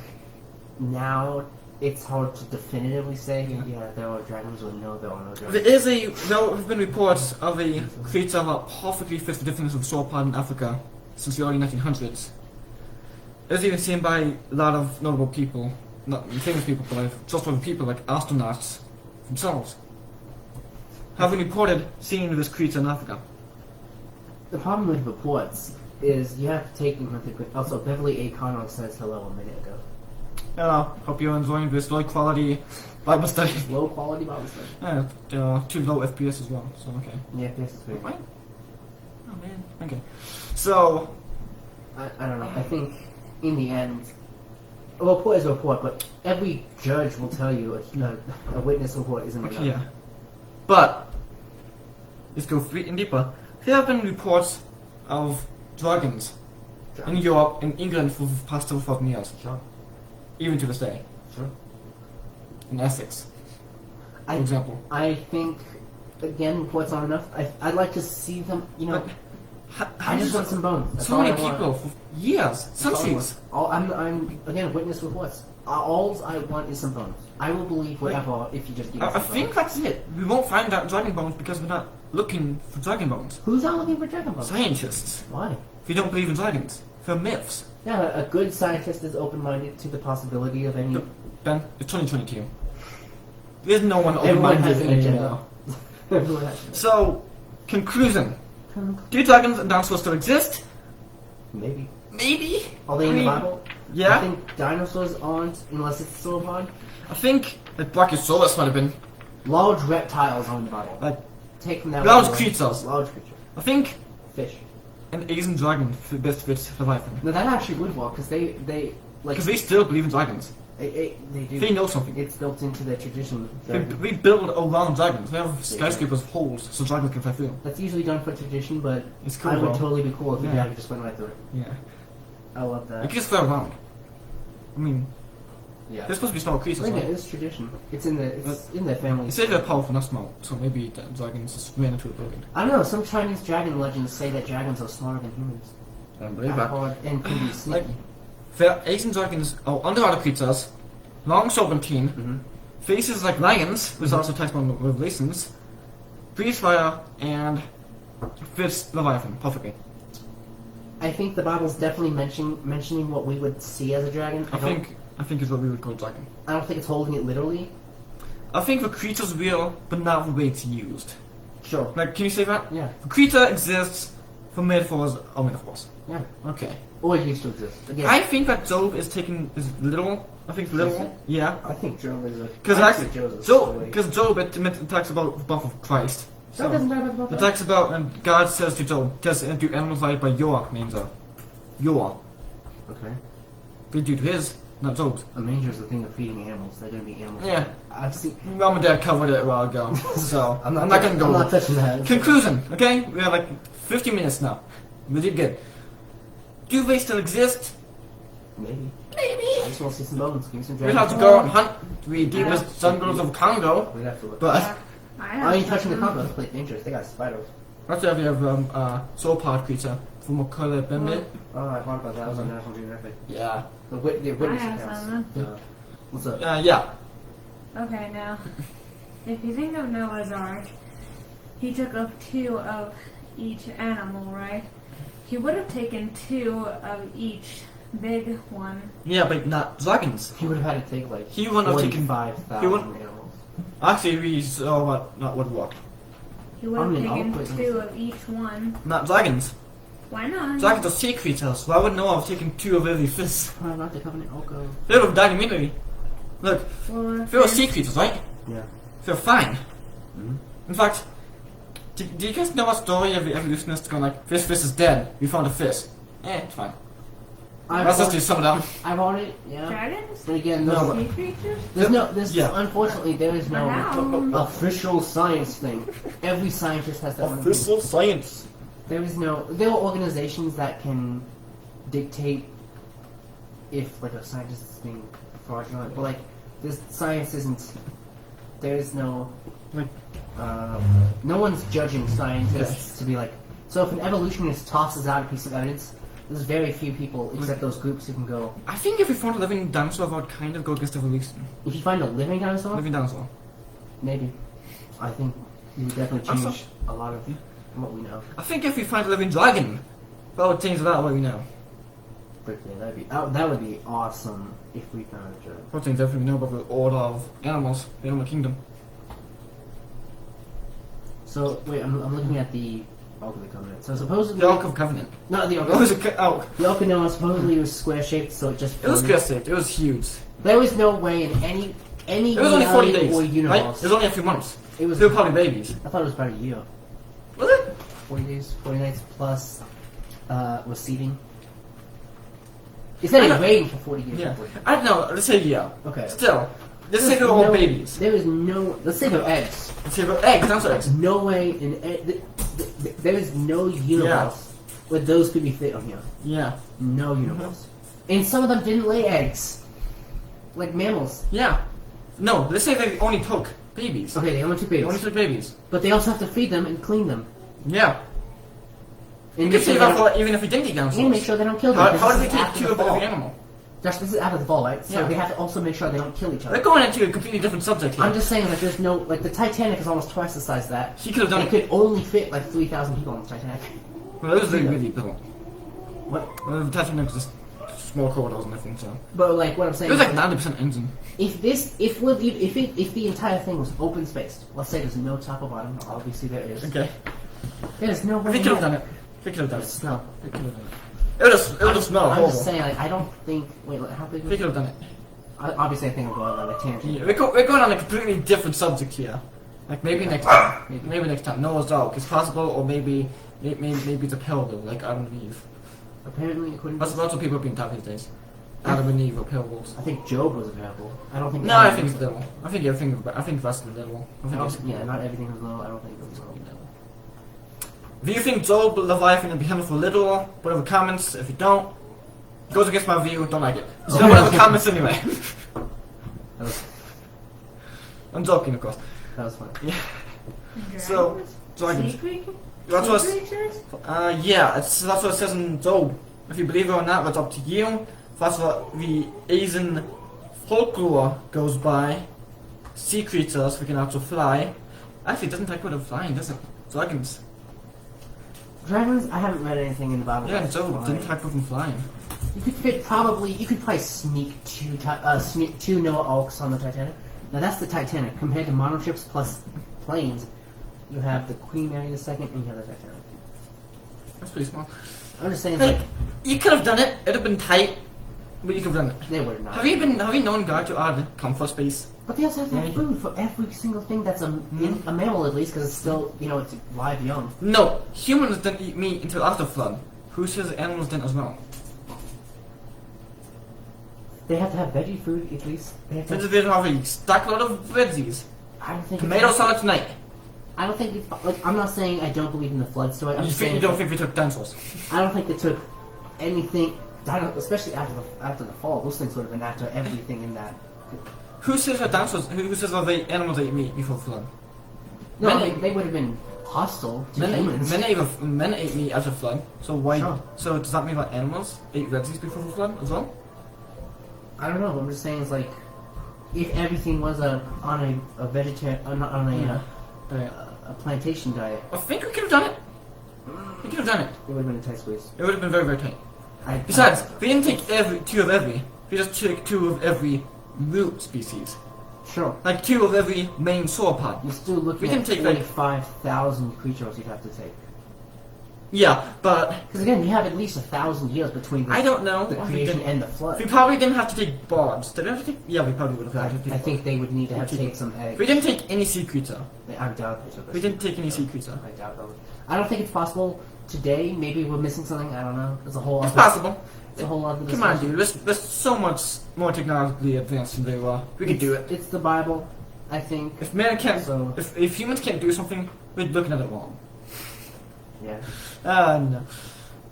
[SPEAKER 2] now it's hard to definitively say, yeah, there are dragons or no, there are no dragons.
[SPEAKER 1] There have been reports of a creature that perfectly fits the definition of sauropod in Africa since the early 1900s. It was even seen by a lot of notable people, not famous people, but trustworthy people like astronauts themselves. Have been reported seeing this creature in Africa.
[SPEAKER 2] The problem with reports is you have to take them with a also, Beverly A. Connor says hello a minute ago.
[SPEAKER 1] Hello, hope you're enjoying this low quality Bible study.
[SPEAKER 2] Low quality Bible study.
[SPEAKER 1] Yeah, too low FPS as well, so okay.
[SPEAKER 2] Yeah, this is great.
[SPEAKER 1] What? Oh. man. Okay. So,
[SPEAKER 2] I don't know. I think in the end, a report is a report, but every judge will tell you a witness report isn't enough.
[SPEAKER 1] yeah. But, let's go deeper. There have been reports of dragons in Europe, in England for the past 2,000 years.
[SPEAKER 2] Sure.
[SPEAKER 1] Even to this day.
[SPEAKER 2] Sure.
[SPEAKER 1] In Essex, for example.
[SPEAKER 2] I think, again, reports aren't enough. I'd like to see them, I just want some bones. That's
[SPEAKER 1] So
[SPEAKER 2] all
[SPEAKER 1] many
[SPEAKER 2] I want.
[SPEAKER 1] people for years,
[SPEAKER 2] That's all I
[SPEAKER 1] centuries.
[SPEAKER 2] want. I'm again witness reports. All I want is some bones. I will believe whatever if you just give me
[SPEAKER 1] I
[SPEAKER 2] some
[SPEAKER 1] think
[SPEAKER 2] bones.
[SPEAKER 1] that's it. We won't find out dragon bones because we're not looking for dragon bones.
[SPEAKER 2] Who's not looking for dragon bones?
[SPEAKER 1] Scientists.
[SPEAKER 2] Why?
[SPEAKER 1] We don't believe in dragons. They're myths.
[SPEAKER 2] Yeah, a good scientist is open-minded to the possibility of any.
[SPEAKER 1] Ben, it's 2022. There's no one
[SPEAKER 2] Everyone
[SPEAKER 1] open-minded
[SPEAKER 2] has an agenda.
[SPEAKER 1] anymore.
[SPEAKER 2] Everyone has an
[SPEAKER 1] So, conclusion. Do dragons and dinosaurs still exist?
[SPEAKER 2] Maybe.
[SPEAKER 1] Maybe.
[SPEAKER 2] Are they in the Bible?
[SPEAKER 1] Yeah.
[SPEAKER 2] I think dinosaurs aren't, unless it's sauropod.
[SPEAKER 1] I think that Brachiosaurus might have been.
[SPEAKER 2] Large reptiles are in the Bible.
[SPEAKER 1] Like,
[SPEAKER 2] Take them that
[SPEAKER 1] large
[SPEAKER 2] way.
[SPEAKER 1] creatures.
[SPEAKER 2] Large creature.
[SPEAKER 1] I think
[SPEAKER 2] Fish.
[SPEAKER 1] an Asian dragon best fits Leviathan.
[SPEAKER 2] No, that actually would work because they like
[SPEAKER 1] Because they still believe in dragons.
[SPEAKER 2] they do.
[SPEAKER 1] They know something.
[SPEAKER 2] It's built into their tradition.
[SPEAKER 1] We build around dragons. We have skyscrapers with holes so dragons can fly through.
[SPEAKER 2] That's usually done for tradition, but
[SPEAKER 1] It's cool.
[SPEAKER 2] I would
[SPEAKER 1] though.
[SPEAKER 2] totally be cool if the
[SPEAKER 1] Yeah.
[SPEAKER 2] dragon just went right through it.
[SPEAKER 1] Yeah.
[SPEAKER 2] I love
[SPEAKER 1] You
[SPEAKER 2] that.
[SPEAKER 1] can just fly around. I mean,
[SPEAKER 2] Yeah.
[SPEAKER 1] they're supposed to be small creatures.
[SPEAKER 2] Look at
[SPEAKER 1] Right?
[SPEAKER 2] it, it's tradition. It's in their family.
[SPEAKER 1] They say they're powerful, not small. So maybe the dragons just ran into a building.
[SPEAKER 2] I don't know. Some Chinese dragon legends say that dragons are smarter than humans.
[SPEAKER 1] I don't believe that.
[SPEAKER 2] And can be sneaky.
[SPEAKER 1] The Asian dragons are underwater creatures, long serpentine,
[SPEAKER 2] Mm-hmm.
[SPEAKER 1] faces like lions, which also types on revelations, breathe fire, and fits Leviathan perfectly.
[SPEAKER 2] I think the Bible's definitely mentioning what we would see as a dragon.
[SPEAKER 1] I think it's what we would call dragon.
[SPEAKER 2] I don't think it's holding it literally.
[SPEAKER 1] I think the creature's real, but not the way it's used.
[SPEAKER 2] Sure.
[SPEAKER 1] Like, can you say that?
[SPEAKER 2] Yeah.
[SPEAKER 1] The creature exists for metaphors or metaphors.
[SPEAKER 2] Yeah.
[SPEAKER 1] Okay.
[SPEAKER 2] Or it used to exist. Again,
[SPEAKER 1] I think that Job is literal. I think it's
[SPEAKER 2] Is
[SPEAKER 1] literal.
[SPEAKER 2] it?
[SPEAKER 1] Yeah.
[SPEAKER 2] I think Job is a.
[SPEAKER 1] Because
[SPEAKER 2] I think Job is a story.
[SPEAKER 1] Job it talks about the birth of Christ.
[SPEAKER 2] Job doesn't talk about
[SPEAKER 1] It
[SPEAKER 2] that.
[SPEAKER 1] talks about, and God says to Job, "Does do animals live by your names are your."
[SPEAKER 2] Okay.
[SPEAKER 1] They do to his, not Job's.
[SPEAKER 2] A manger is the thing of feeding animals. They're gonna be animals.
[SPEAKER 1] Yeah.
[SPEAKER 2] I've seen.
[SPEAKER 1] Mom and Dad covered it a while ago, so I'm not gonna go.
[SPEAKER 2] I'm not touching that.
[SPEAKER 1] Conclusion, okay? We have like 50 minutes now. We did good. Do they still exist?
[SPEAKER 2] Maybe.
[SPEAKER 1] Maybe.
[SPEAKER 2] I just want to see some bones. Give me some
[SPEAKER 1] We'd
[SPEAKER 2] dragons.
[SPEAKER 1] have to go and hunt the deepest jungles of Congo,
[SPEAKER 2] We'd have to look.
[SPEAKER 1] but
[SPEAKER 2] I ain't touching the Congo. It's pretty dangerous. They got spiders.
[SPEAKER 1] that's why we have sauropod creature from Gottlieb.
[SPEAKER 2] Oh, I heard about that. I was on National Geographic.
[SPEAKER 1] Yeah.
[SPEAKER 2] The witness
[SPEAKER 3] I have
[SPEAKER 2] accounts.
[SPEAKER 3] some.
[SPEAKER 2] What's up?
[SPEAKER 1] Yeah.
[SPEAKER 3] Okay, now, if you think of Noah's Ark, he took up 2 of each animal, right? He would have taken 2 of each big one.
[SPEAKER 1] Yeah, but not dragons.
[SPEAKER 2] He would have had to take like
[SPEAKER 1] He wouldn't have taken.
[SPEAKER 2] 45,000
[SPEAKER 1] he would-
[SPEAKER 2] animals.
[SPEAKER 1] Actually, we saw what work.
[SPEAKER 3] He would have
[SPEAKER 2] I mean,
[SPEAKER 3] taken
[SPEAKER 2] I'll put
[SPEAKER 3] 2 of each one.
[SPEAKER 1] Not dragons.
[SPEAKER 3] Why not?
[SPEAKER 1] Dragons are sea creatures. Why would Noah have taken 2 of every fish?
[SPEAKER 2] Not the Covenant Oko.
[SPEAKER 1] They would have died immediately. Look,
[SPEAKER 3] Well,
[SPEAKER 1] if they were sea creatures, right?
[SPEAKER 2] Yeah.
[SPEAKER 1] They're fine.
[SPEAKER 2] Mm-hmm.
[SPEAKER 1] In fact, do you guys know a story of the evolutionist going like, this fish is dead, we found a fish. It's fine. Let's just do some of them.
[SPEAKER 2] I want it, yeah.
[SPEAKER 3] dragons?
[SPEAKER 2] But again,
[SPEAKER 1] No,
[SPEAKER 3] Sea creatures?
[SPEAKER 2] unfortunately, there is no
[SPEAKER 3] Wow.
[SPEAKER 2] official science thing. Every scientist has their own opinion.
[SPEAKER 1] Official science.
[SPEAKER 2] There are organizations that can dictate if like a scientist is being fraudulent, but like this science isn't. There is no
[SPEAKER 1] Like,
[SPEAKER 2] no one's judging scientists to be like. So if an evolutionist tosses out a piece of evidence, there's very few people except those groups who can go.
[SPEAKER 1] I think if we found a living dinosaur, I would kind of go against evolution.
[SPEAKER 2] If you find a living dinosaur,
[SPEAKER 1] Living dinosaur.
[SPEAKER 2] maybe. I think you would definitely
[SPEAKER 1] Also-
[SPEAKER 2] change a lot of what we know.
[SPEAKER 1] I think if we find a living dragon, that would change a lot of what we know.
[SPEAKER 2] But yeah, that would be awesome if we found a dragon.
[SPEAKER 1] What things everything we know about the order of animals, the animal kingdom.
[SPEAKER 2] So wait, I'm looking at the Ark of the Covenant. So supposedly,
[SPEAKER 1] The Ark of Covenant.
[SPEAKER 2] not the Ark.
[SPEAKER 1] It was a Ark.
[SPEAKER 2] The Ark of Noah supposedly was square shaped, so it just.
[SPEAKER 1] It was
[SPEAKER 2] floated.
[SPEAKER 1] crescent. It was huge.
[SPEAKER 2] There was no way in any
[SPEAKER 1] It was only 40
[SPEAKER 2] reality
[SPEAKER 1] days.
[SPEAKER 2] or
[SPEAKER 1] Right?
[SPEAKER 2] universe.
[SPEAKER 1] It was only a few months.
[SPEAKER 2] It was.
[SPEAKER 1] They were probably babies.
[SPEAKER 2] I thought it was about a year.
[SPEAKER 1] Was it?
[SPEAKER 2] 40 days, 40 nights plus receiving. He said he's waiting for 40 years.
[SPEAKER 1] Yeah. I don't know. Let's say yeah.
[SPEAKER 2] Okay.
[SPEAKER 1] Still, let's say they're all babies.
[SPEAKER 2] There is no. Let's say they're eggs.
[SPEAKER 1] Let's say they're eggs. That's eggs.
[SPEAKER 2] No way there is no universe where those could be fit on here.
[SPEAKER 1] Yeah.
[SPEAKER 2] No universe. And some of them didn't lay eggs, like mammals.
[SPEAKER 1] Yeah. No. Let's say they only took babies.
[SPEAKER 2] Okay, they only took babies.
[SPEAKER 1] They only took babies.
[SPEAKER 2] But they also have to feed them and clean them.
[SPEAKER 1] Yeah.
[SPEAKER 2] And
[SPEAKER 1] You could say that for even if we didn't eat dinosaurs.
[SPEAKER 2] and make sure they don't kill them.
[SPEAKER 1] How do we
[SPEAKER 2] This is
[SPEAKER 1] take
[SPEAKER 2] after
[SPEAKER 1] two
[SPEAKER 2] the
[SPEAKER 1] of every
[SPEAKER 2] fall.
[SPEAKER 1] animal?
[SPEAKER 2] Josh, this is after the fall, right? So
[SPEAKER 1] Yeah.
[SPEAKER 2] we have to also make sure they don't kill each other.
[SPEAKER 1] We're going into a completely different subject here.
[SPEAKER 2] I'm just saying, like, there's no, like, the Titanic is almost twice the size of that.
[SPEAKER 1] He could have done
[SPEAKER 2] It could only fit like 3,000 people on the Titanic.
[SPEAKER 1] Well, it was really little.
[SPEAKER 2] What?
[SPEAKER 1] Well, the Titanic was just small corridors and everything, so.
[SPEAKER 2] But like, what I'm
[SPEAKER 1] It
[SPEAKER 2] saying
[SPEAKER 1] was
[SPEAKER 2] is,
[SPEAKER 1] like 90% engine.
[SPEAKER 2] if the entire thing was open spaced, let's say there's no top or bottom, obviously there is.
[SPEAKER 1] Okay.
[SPEAKER 2] There's no way.
[SPEAKER 1] If he could have done it. He could have done it.
[SPEAKER 2] Snow.
[SPEAKER 1] He could have done it. It would have smelled
[SPEAKER 2] I'm
[SPEAKER 1] horrible.
[SPEAKER 2] just saying, like, I don't think. Wait, how big?
[SPEAKER 1] He could have done it.
[SPEAKER 2] Obviously, I think I'm going on a tangent.
[SPEAKER 1] Yeah, we're going on a completely different subject here. Like maybe next time. Maybe next time. Noah's Ark is possible, or maybe it's a parable, like Adam and Eve.
[SPEAKER 2] Apparently, according to
[SPEAKER 1] That's lots of people being taught these days. Adam and Eve are parables.
[SPEAKER 2] I think Job was a parable. I don't think.
[SPEAKER 1] No, I think it's little. I think that's the little. I think it's
[SPEAKER 2] Yeah, not everything was little. I don't think it was little.
[SPEAKER 1] If you think Job, Leviathan, and Behometh were little, whatever comments. If you don't, goes against my view. Don't like it. So whatever comments anyway.
[SPEAKER 2] That was,
[SPEAKER 1] I'm joking, of course.
[SPEAKER 2] that was fun.
[SPEAKER 1] Yeah. So, dragons.
[SPEAKER 3] Sea creatures?
[SPEAKER 1] That's what.
[SPEAKER 3] Sea creatures?
[SPEAKER 1] Yeah, that's what it says in Job. If you believe it or not, that's up to you. That's what the Asian folklore goes by. Sea creatures, we can also fly. Actually, it doesn't talk about flying, does it? Dragons.
[SPEAKER 2] Dragons? I haven't read anything in the Bible.
[SPEAKER 1] Yeah,
[SPEAKER 2] that's
[SPEAKER 1] Job
[SPEAKER 2] flying.
[SPEAKER 1] didn't talk about them flying.
[SPEAKER 2] You could probably sneak two Noah Arks on the Titanic. Now that's the Titanic. Compared to modern ships plus planes, you have the Queen Mary II and you have the Titanic.
[SPEAKER 1] That's pretty small.
[SPEAKER 2] I'm just saying,
[SPEAKER 1] Hey,
[SPEAKER 2] like,
[SPEAKER 1] you could have done it. It'd have been tight, but you could have done it.
[SPEAKER 2] they would not.
[SPEAKER 1] Have you known God to add comfort space?
[SPEAKER 2] But they also have to have food for every single thing that's a mammal, at least, because it's still, it's live young.
[SPEAKER 1] No, humans didn't eat meat until after flood. Who says animals didn't as well?
[SPEAKER 2] They have to have veggie food, at least. They have to
[SPEAKER 1] Did they have a stack load of veggies?
[SPEAKER 2] I don't think
[SPEAKER 1] Tomato salad tonight.
[SPEAKER 2] I don't think I'm not saying I don't believe in the flood story. I'm
[SPEAKER 1] You
[SPEAKER 2] just
[SPEAKER 1] think
[SPEAKER 2] saying
[SPEAKER 1] you don't think we took dinosaurs?
[SPEAKER 2] I don't think they took anything. Especially after the fall, those things would have been after everything in that.
[SPEAKER 1] Who says that dinosaurs? Who says that they animals ate meat before flood?
[SPEAKER 2] No,
[SPEAKER 1] Men-
[SPEAKER 2] they would have been hostile to humans.
[SPEAKER 1] Men ate meat after flood. So why?
[SPEAKER 2] Sure.
[SPEAKER 1] So does that mean that animals ate veggies before the flood as well?
[SPEAKER 2] I don't know. But I'm just saying, it's like if everything was on a vegetarian a plantation diet,
[SPEAKER 1] I think we could have done it. We could have done it.
[SPEAKER 2] it would have been a tight squeeze.
[SPEAKER 1] It would have been very, very tight. Besides, we didn't take two of every. We just took two of every root species.
[SPEAKER 2] Sure.
[SPEAKER 1] Like two of every main sauropod.
[SPEAKER 2] You're still looking
[SPEAKER 1] We
[SPEAKER 2] at
[SPEAKER 1] didn't take, like-
[SPEAKER 2] 45,000 creatures you'd have to take.
[SPEAKER 1] Yeah, but
[SPEAKER 2] Because again, you have at least 1,000 years between
[SPEAKER 1] I don't know.
[SPEAKER 2] the
[SPEAKER 1] I
[SPEAKER 2] creation
[SPEAKER 1] think
[SPEAKER 2] and the flood.
[SPEAKER 1] we probably didn't have to take birds. Did we have to take? Yeah, we probably would have had to take.
[SPEAKER 2] I think they would need to have
[SPEAKER 1] Okay.
[SPEAKER 2] take some eggs.
[SPEAKER 1] We didn't take any sea creature.
[SPEAKER 2] I doubt they took.
[SPEAKER 1] We didn't take any sea creature.
[SPEAKER 2] I doubt that. I don't think it's possible today. Maybe we're missing something. I don't know. It's a whole.
[SPEAKER 1] It's
[SPEAKER 2] other,
[SPEAKER 1] possible.
[SPEAKER 2] It's a whole other.
[SPEAKER 1] Come on,
[SPEAKER 2] discussion.
[SPEAKER 1] dude. There's so much more technologically advanced than they were. We could do it.
[SPEAKER 2] It's the Bible, I think.
[SPEAKER 1] If man can't,
[SPEAKER 2] So-
[SPEAKER 1] if humans can't do something, we're looking at it wrong.
[SPEAKER 2] Yeah.
[SPEAKER 1] No.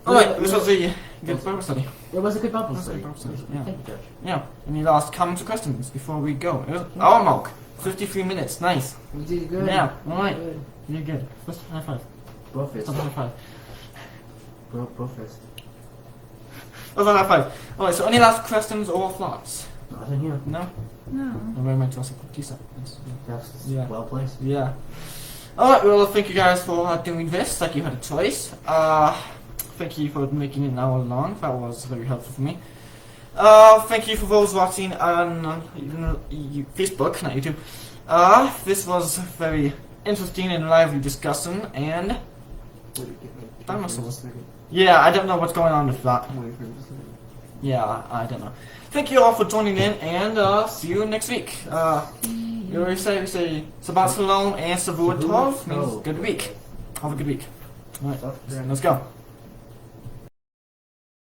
[SPEAKER 1] Alright, this was a good Bible study.
[SPEAKER 2] It was a good Bible
[SPEAKER 1] It was a
[SPEAKER 2] study.
[SPEAKER 1] good Bible study, yeah.
[SPEAKER 2] Thank you, Judge.
[SPEAKER 1] Yeah. Any last comments or questions before we go? It was our mark. 53 minutes. Nice.
[SPEAKER 2] You did good.
[SPEAKER 1] Yeah. Alright.
[SPEAKER 2] Good.
[SPEAKER 1] You're good. First high five.
[SPEAKER 2] Bro fist.
[SPEAKER 1] First high five.
[SPEAKER 2] Bro fist.
[SPEAKER 1] First high five. Alright. So any last questions or thoughts?
[SPEAKER 2] Nothing here.
[SPEAKER 1] No.
[SPEAKER 3] No.
[SPEAKER 1] I'm very much Jurassic Park T-set.
[SPEAKER 2] That's
[SPEAKER 1] Yeah.
[SPEAKER 2] well placed.
[SPEAKER 1] Yeah. Alright, well, thank you guys for doing this, like you had a choice. Thank you for making it an hour long, that was very helpful for me. Thank you for those watching on Facebook, not YouTube. This was very interesting and lively discussion, and dinosaurs. Yeah, I don't know what's going on with that. Yeah, I don't know. Thank you all for joining in, and see you next week. You always say Shabbat Shalom and Shavuot Tov means good week. Have a good week. Alright,
[SPEAKER 2] Soft drink.
[SPEAKER 1] let's go.